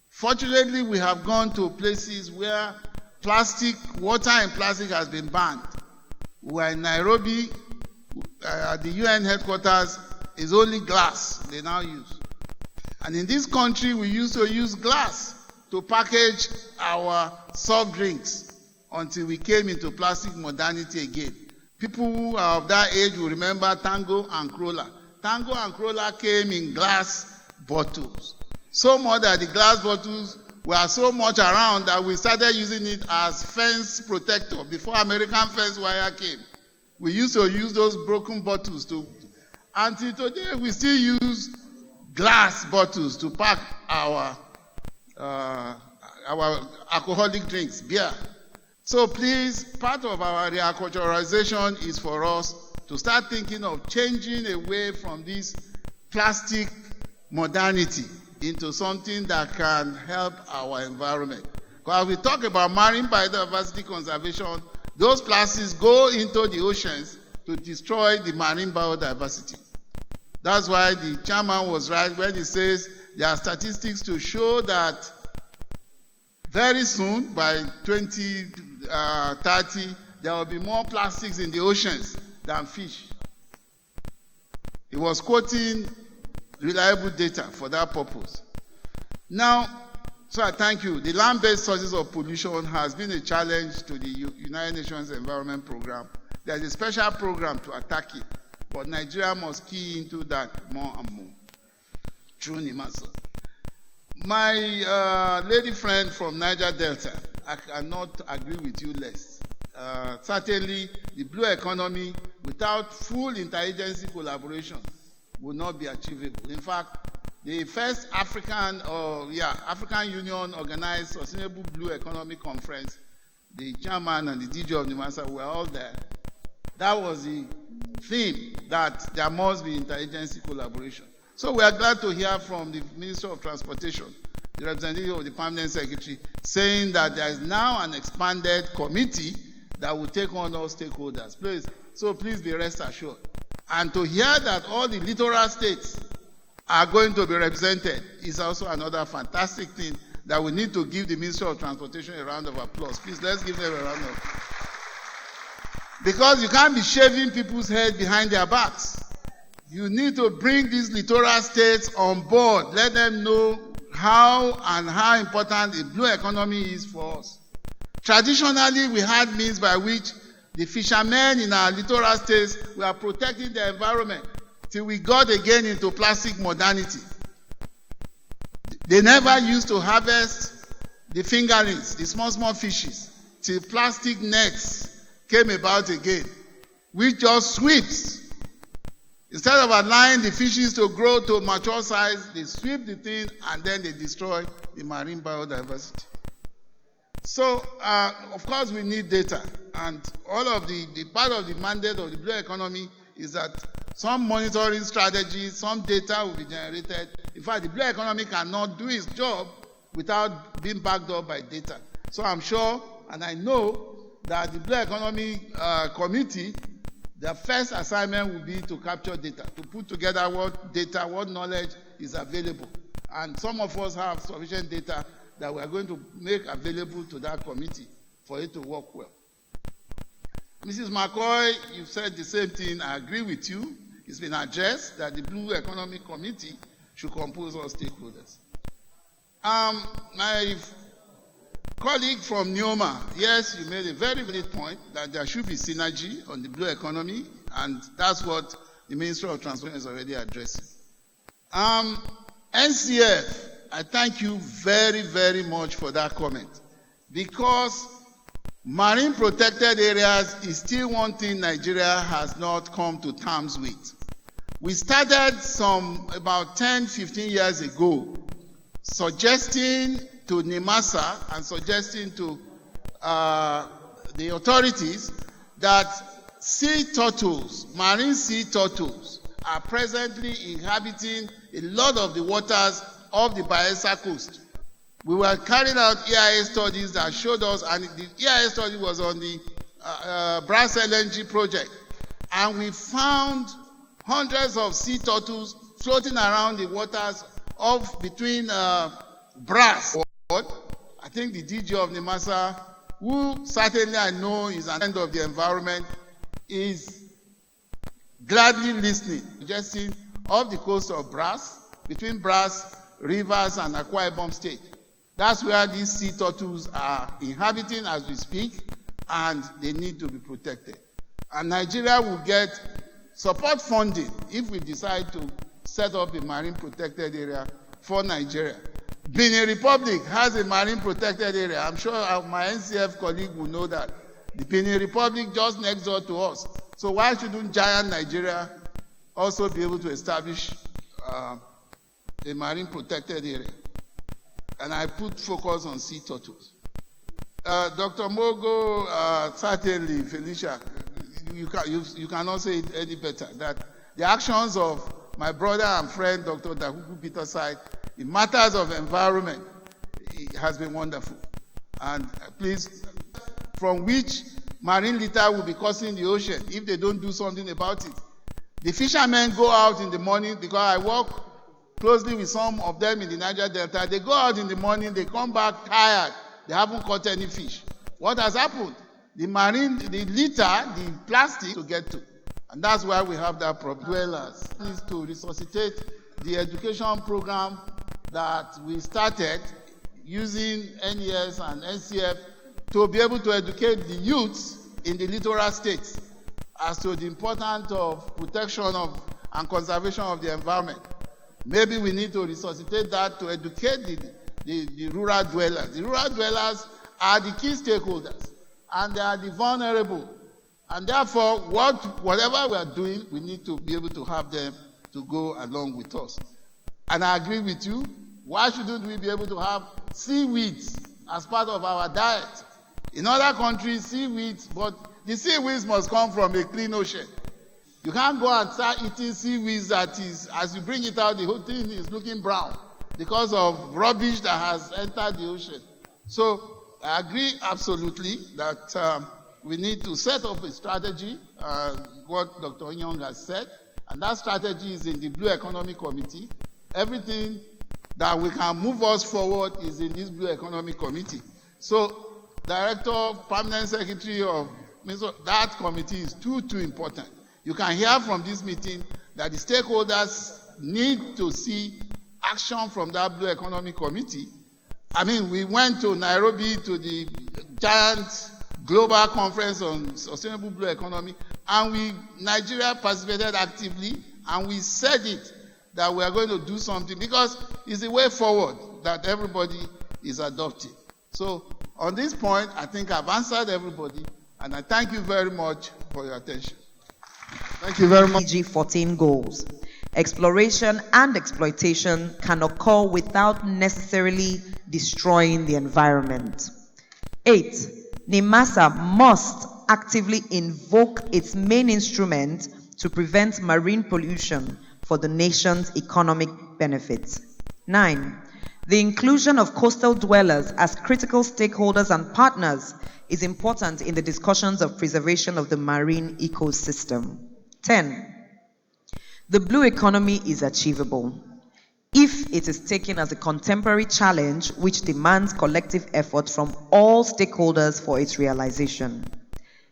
Fortunately, we have gone to places where plastic, water in plastic has been banned. We are in Nairobi, at the UN headquarters, is only glass they now use. And in this country, we used to use glass to package our soft drinks until we came into plastic modernity again. People who are of that age will remember Tango and Crola. Tango and Crola came in glass bottles. So much that the glass bottles were so much around that we started using it as fence protector before American fence wire came. We used to use those broken bottles to, until today we still use glass bottles to pack our alcoholic drinks, beer. So please, part of our reculturalization is for us to start thinking of changing away from this plastic modernity into something that can help our environment. Because we talk about marine biodiversity conservation, those plastics go into the oceans to destroy the marine biodiversity. That's why the chairman was right when he says there are statistics to show that very soon, by 2030, there will be more plastics in the oceans than fish. He was quoting reliable data for that purpose. Now, so I thank you. The land-based sources of pollution has been a challenge to the United Nations Environment Program. There's a special program to attack it, but Nigeria must key into that more and more. True Nimasa. My lady friend from Niger Delta, I cannot agree with you less. Certainly, the blue economy without full interagency collaboration will not be achievable. In fact, the first African Union organized Sustainable Blue Economy Conference, the chairman and the DJ of NIMASA were all there. That was the theme, that there must be interagency collaboration. So we are glad to hear from the Minister of Transportation, the representative of the Permanent Secretary, saying that there is now an expanded committee that will take on all stakeholders. Please be rest assured. And to hear that all the littoral states are going to be represented is also another fantastic thing that we need to give the Minister of Transportation a round of applause. Please, let's give them a round of applause. Because you can't be shaving people's heads behind their backs. You need to bring these littoral states on board. Let them know how important the blue economy is for us. Traditionally, we had means by which the fishermen in our littoral states were protecting the environment till we got again into plastic modernity. They never used to harvest the fingerlings, the small fishes, till plastic nets came about again, which just sweeps. Instead of allowing the fishes to grow to mature size, they sweep the thing and then they destroy the marine biodiversity. So, of course, we need data. And all of the part of the mandate of the blue economy is that some monitoring strategies, some data will be generated. In fact, the blue economy cannot do its job without being backed up by data. So I'm sure, and I know, that the Blue Economy Committee, their first assignment will be to capture data, to put together what knowledge is available. And some of us have sufficient data that we are going to make available to that committee for it to work well. Mrs. McCoy, you said the same thing. I agree with you. It's been addressed that the Blue Economy Committee should compose all stakeholders. My colleague from NEOMA, yes, you made a very valid point that there should be synergy on the blue economy, and that's what the Ministry of Transport is already addressing. NCF, I thank you very, very much for that comment, because marine protected areas is still one thing Nigeria has not come to terms with. We started about 10, 15 years ago, suggesting to NIMASA and suggesting to the authorities that sea turtles, marine sea turtles, are presently inhabiting a lot of the waters of the Bayelsa coast. We were carrying out EIA studies that showed us, and the EIA study was on the Brass LNG project, and we found hundreds of sea turtles floating around the waters of between Brass. I think the DG of NIMASA, who certainly I know is an end of the environment, is gladly listening, suggesting off the coast of Brass, between Brass, Rivers, and Akwa Ibom State. That's where these sea turtles are inhabiting as we speak, and they need to be protected. And Nigeria will get support funding if we decide to set up a marine protected area for Nigeria. Benin Republic has a marine protected area. I'm sure my NCF colleague will know that. The Benin Republic just next door to us. So why shouldn't giant Nigeria also be able to establish a marine protected area? And I put focus on sea turtles. Dr. Mogo, certainly, Felicia, you cannot say it any better, that the actions of my brother and friend, Dr. Dakuku Peter Side, in matters of environment, it has been wonderful. And please, from which marine litter will be causing the ocean if they don't do something about it. The fishermen go out in the morning, because I work closely with some of them in the Niger Delta. They go out in the morning, they come back tired. They haven't caught any fish. What has happened? The litter, the plastic to get to. And that's why we have that problem. Dwellers is to resuscitate the education program that we started using NES and NCF to be able to educate the youths in the littoral states as to the importance of protection of and conservation of the environment. Maybe we need to resuscitate that to educate the rural dwellers. The rural dwellers are the key stakeholders, and they are the vulnerable. And therefore, whatever we are doing, we need to be able to have them to go along with us. And I agree with you. Why shouldn't we be able to have seaweeds as part of our diet? In other countries, seaweeds, but the seaweeds must come from a clean ocean. You can't go and start eating seaweeds that is, as you bring it out, the whole thing is looking brown because of rubbish that has entered the ocean. So I agree absolutely that we need to set up a strategy, what Dr. Onyong has said, and that strategy is in the Blue Economic Committee. Everything that we can move us forward is in this Blue Economic Committee. So, Director, Permanent Secretary of that committee is too important. You can hear from this meeting that the stakeholders need to see action from that Blue Economic Committee. I mean, we went to Nairobi to the giant global conference on sustainable blue economy, and Nigeria participated actively, and we said it, that we are going to do something, because it's the way forward that everybody is adopting. So on this point, I think I've answered everybody, and I thank you very much for your attention. Thank you very much. SDG 14 goals. Exploration and exploitation can occur without necessarily destroying the environment. 8. NIMASA must actively invoke its main instrument to prevent marine pollution for the nation's economic benefits. 9. The inclusion of coastal dwellers as critical stakeholders and partners is important in the discussions of preservation of the marine ecosystem. 10. The blue economy is achievable if it is taken as a contemporary challenge which demands collective effort from all stakeholders for its realization.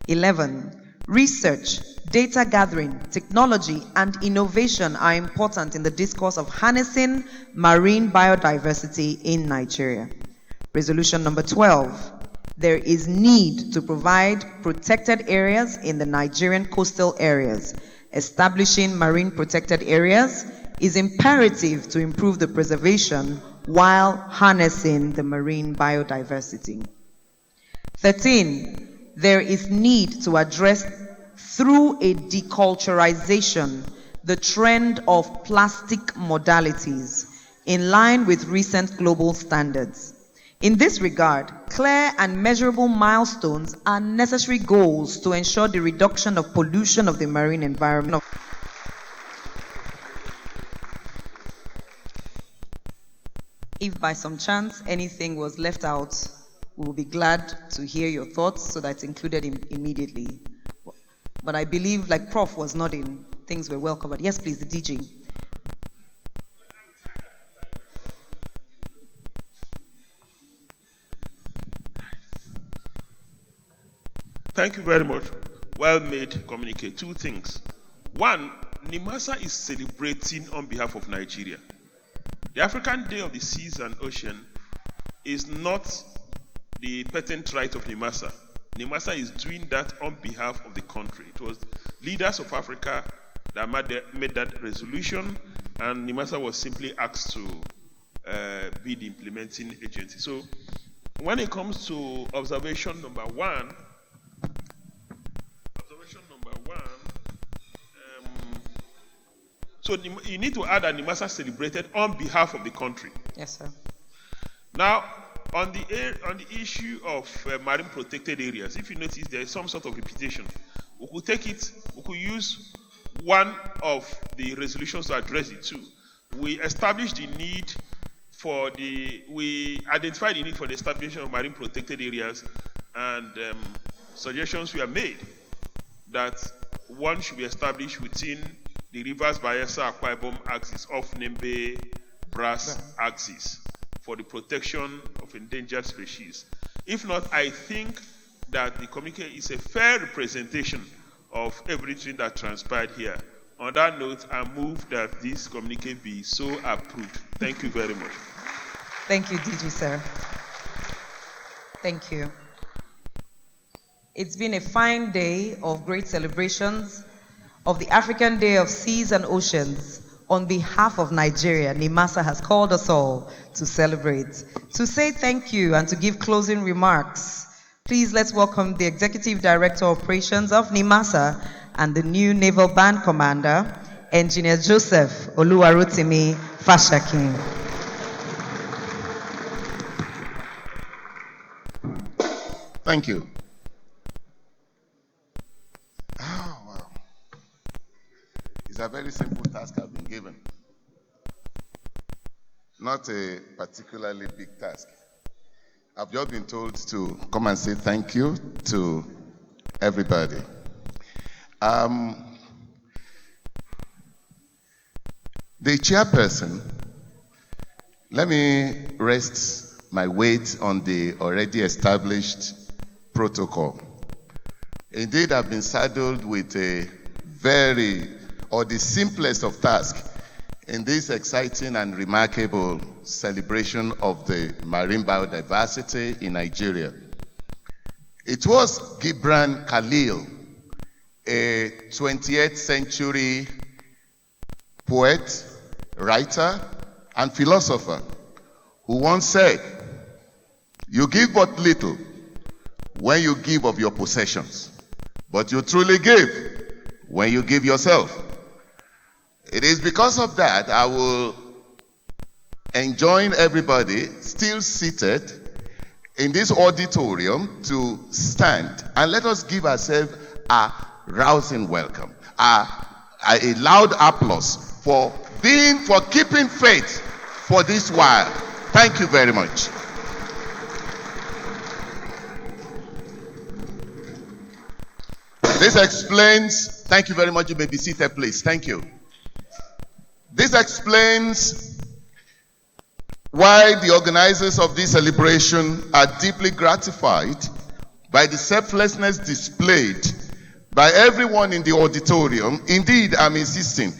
11. Research, data gathering, technology, and innovation are important in the discourse of harnessing marine biodiversity in Nigeria. Resolution number 12. There is need to provide protected areas in the Nigerian coastal areas. Establishing marine protected areas is imperative to improve the preservation while harnessing the marine biodiversity. 13. There is need to address through a deculturization the trend of plastic modalities in line with recent global standards. In this regard, clear and measurable milestones are necessary goals to ensure the reduction of pollution of the marine environment. If by some chance anything was left out, we will be glad to hear your thoughts so that it's included immediately. But I believe, like Prof was nodding, things were well covered. Yes, please, the DG. Thank you very much. Well made communicate. Two things. One, NIMASA is celebrating on behalf of Nigeria. The African Day of the Seas and Ocean is not the patent right of NIMASA. NIMASA is doing that on behalf of the country. It was leaders of Africa that made that resolution, and NIMASA was simply asked to be the implementing agency. So when it comes to observation number one, so you need to add that NIMASA celebrated on behalf of the country. Yes, sir. Now, on the issue of marine protected areas, if you notice there is some sort of repetition, we could use one of the resolutions to address it too. We identified the need for the establishment of marine protected areas, and suggestions were made that one should be established within the Rivers Bayelsa Akwa Ibom axis off Nembe Brass axis for the protection of endangered species. If not, I think that the communique is a fair representation of everything that transpired here. On that note, I move that this communique be so approved. Thank you very much. Thank you, DG, sir. Thank you. It's been a fine day of great celebrations of the African Day of Seas and Oceans. On behalf of Nigeria, NIMASA has called us all to celebrate. To say thank you and to give closing remarks, please let's welcome the Executive Director of Operations of NIMASA and the new Naval Band Commander, Engineer Joseph Oluwarotimi Fashakin. Thank you. A very simple task I've been given. Not a particularly big task. I've just been told to come and say thank you to everybody. The chairperson, let me rest my weight on the already established protocol. Indeed, I've been saddled with the simplest of tasks in this exciting and remarkable celebration of the marine biodiversity in Nigeria. It was Gibran Khalil, a 20th century poet, writer, and philosopher, who once said, "You give but little when you give of your possessions, but you truly give when you give yourself." It is because of that I will enjoin everybody still seated in this auditorium to stand and let us give ourselves a rousing welcome, a loud applause for keeping faith for this while. Thank you very much. This explains, thank you very much. You may be seated, please. Thank you. This explains why the organizers of this celebration are deeply gratified by the selflessness displayed by everyone in the auditorium. Indeed, I'm insisting,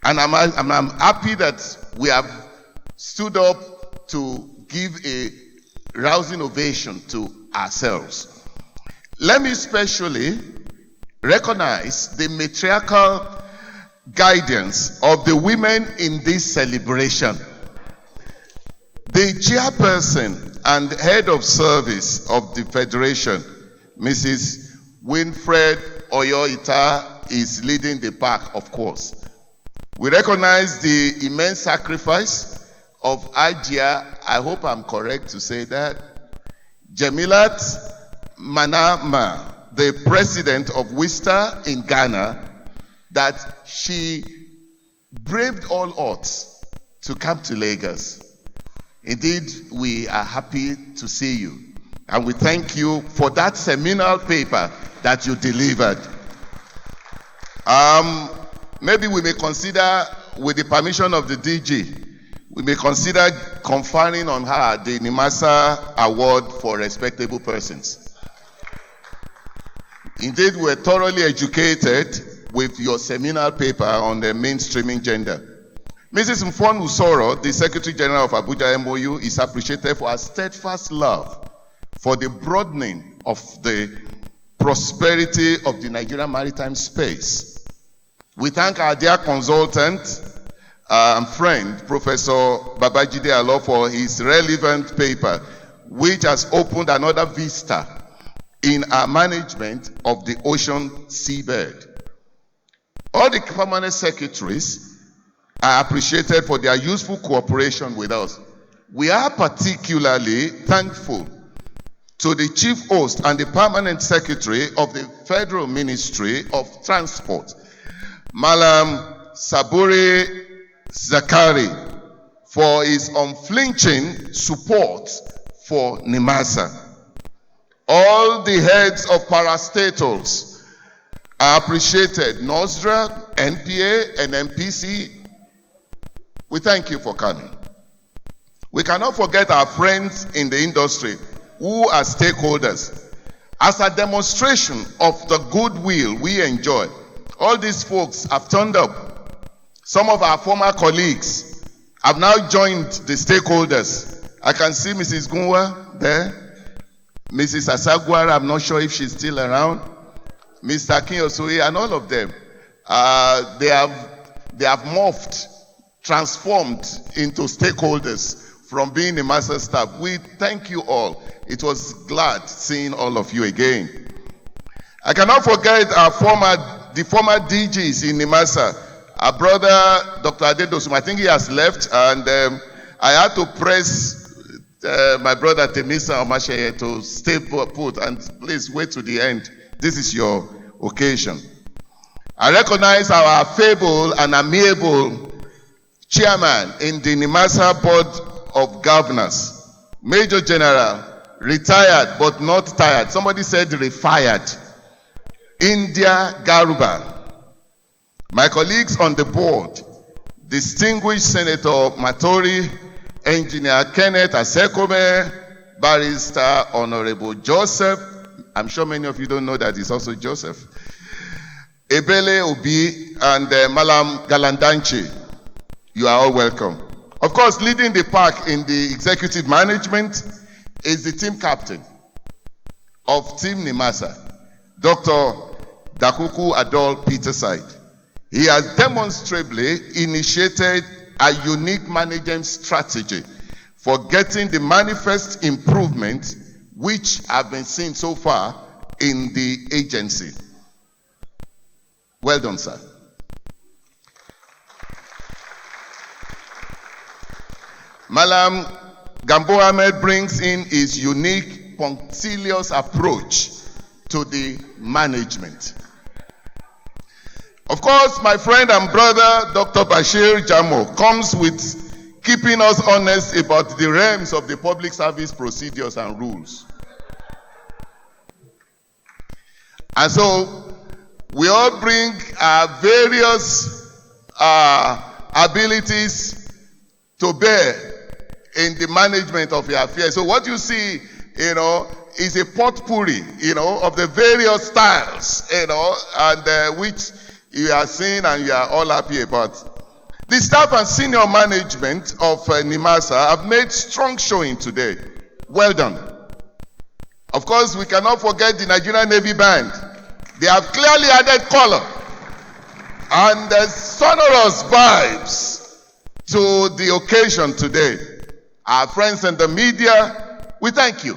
and I'm happy that we have stood up to give a rousing ovation to ourselves. Let me especially recognize the matriarchal guidance of the women in this celebration. The chairperson and head of service of the Federation, Mrs. Winfred Oyoita, is leading the pack, of course. We recognize the immense sacrifice of Ajia, I hope I'm correct to say that, Jemilat Manama, the president of WISTA in Ghana, that she braved all odds to come to Lagos. Indeed, we are happy to see you. And we thank you for that seminal paper that you delivered. Maybe we may consider, with the permission of the DG, we may consider conferring on her the NIMASA Award for Respectable Persons. Indeed, we're thoroughly educated with your seminal paper on the mainstreaming gender. Mrs. Mfon Usoro, the Secretary General of Abuja MOU, is appreciated for her steadfast love for the broadening of the prosperity of the Nigerian maritime space. We thank our dear consultant and friend, Professor Babajide Alo, for his relevant paper, which has opened another vista in our management of the ocean seabed. All the permanent secretaries are appreciated for their useful cooperation with us. We are particularly thankful to the Chief Host and the Permanent Secretary of the Federal Ministry of Transport, Malam Saburi Zakari, for his unflinching support for NIMASA. All the heads of parastatals are appreciated, NOSDRA, NPA, and MPC. We thank you for coming. We cannot forget our friends in the industry who are stakeholders. As a demonstration of the goodwill we enjoy, all these folks have turned up. Some of our former colleagues have now joined the stakeholders. I can see Mrs. Gunwa there, Mrs. Asagwara, I'm not sure if she's still around, Mr. Kinyosui, and all of them. They have morphed, transformed into stakeholders from being the master staff. We thank you all. It was glad seeing all of you again. I cannot forget the former DGs in NIMASA. Our brother, Dr. Adedosum, I think he has left, and I had to press my brother Temisa Omasheye to stay put, and please wait to the end. This is your occasion. I recognize our favorable and amiable chairman in the NIMASA Board of Governors, Major General, retired but not tired. Somebody said refired. India Garuba. My colleagues on the board, distinguished Senator Matori, Engineer Kenneth Asekome, Barrister Honorable Joseph, I'm sure many of you don't know that he's also Joseph, Ebele Obi, and Malam Galandanchi. You are all welcome. Of course, leading the pack in the executive management is the team captain of Team NIMASA, Dr. Dakuku Adol Peterside. He has demonstrably initiated a unique management strategy for getting the manifest improvement which have been seen so far in the agency. Well done, sir. Malam Gambo Ahmed brings in his unique, punctilious approach to the management. Of course, my friend and brother, Dr. Bashir Jamo, comes with keeping us honest about the realms of the public service procedures and rules. And so, we all bring our various abilities to bear in the management of your affairs. So what you see, is a potpourri, of the various styles, and which you are seeing and you are all happy about. The staff and senior management of NIMASA have made strong showing today. Well done. Of course, we cannot forget the Nigerian Navy Band. They have clearly added color and sonorous vibes to the occasion today. Our friends in the media, we thank you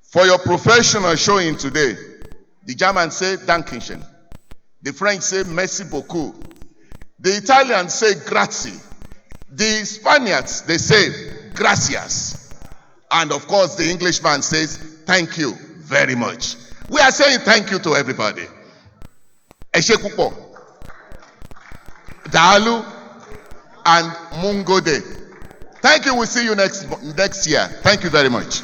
for your professional showing today. The Germans say Dankeschön. The French say merci beaucoup. The Italians say grazie. The Spaniards, they say gracias. And of course, the Englishman says thank you very much. We are saying thank you to everybody. Eshe Kupo, Dalu, and Mungode. Thank you. We'll see you next year. Thank you very much.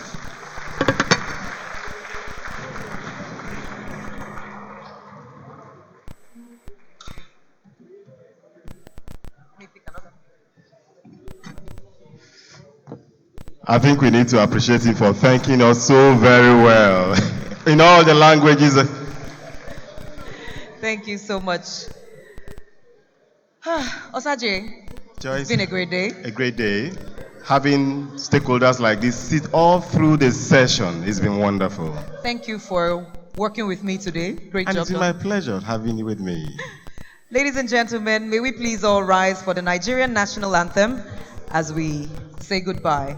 I think we need to appreciate him for thanking us so very well in all the languages. Thank you so much. Osaje, Joyce, It's been a great day. a great day. Having stakeholders like this sit all through the session, it's been wonderful. Thank you for working with me today. Great And job it's been done. my pleasure having you with me. Ladies and gentlemen, may we please all rise for the Nigerian national anthem as we say goodbye.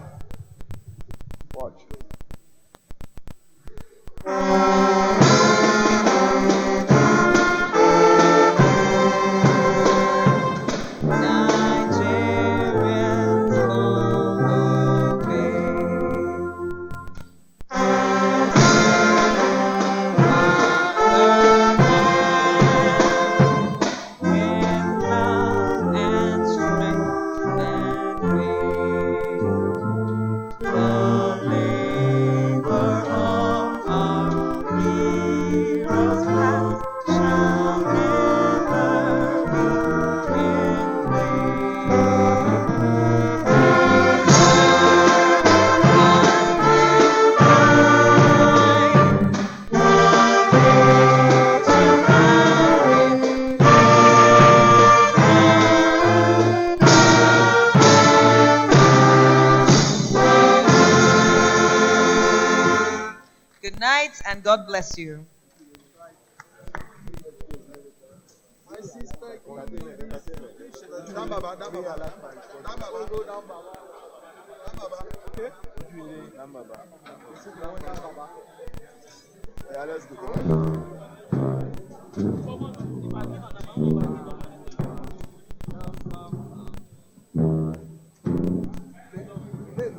Good night and God bless you. Yeah, let's go.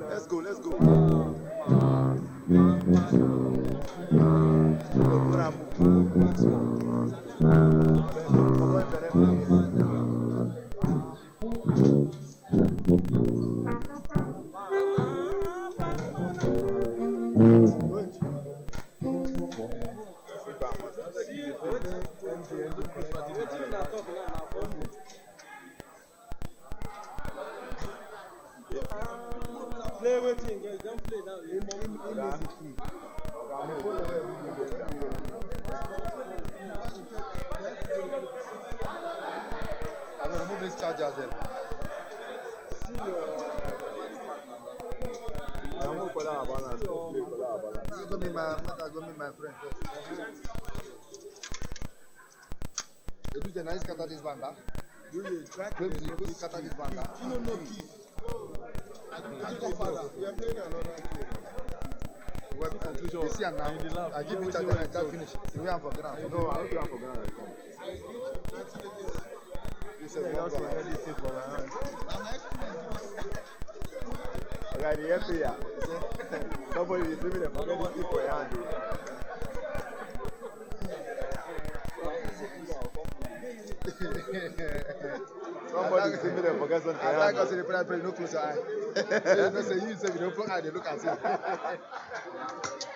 Let's go, let's go. Play waiting, guys. Don't play now. I'm gonna remove this charger then. I'm gonna put out a balance. Go meet my friend. You do the nice cut of this banda. You track. You cut of this banda. You don't know key. I don't father. We are playing another game. Well, conclusion. You see, I'm now. I give you charger and I can't finish. You wait for ground. No, I don't wait for ground. You said you also already sit for my hand. Okay, the FA here. Somebody is living a forget this for your hand. Somebody is living a forget something. I got to the prayer, no close your eye. You say you say you don't put eye, they look at you.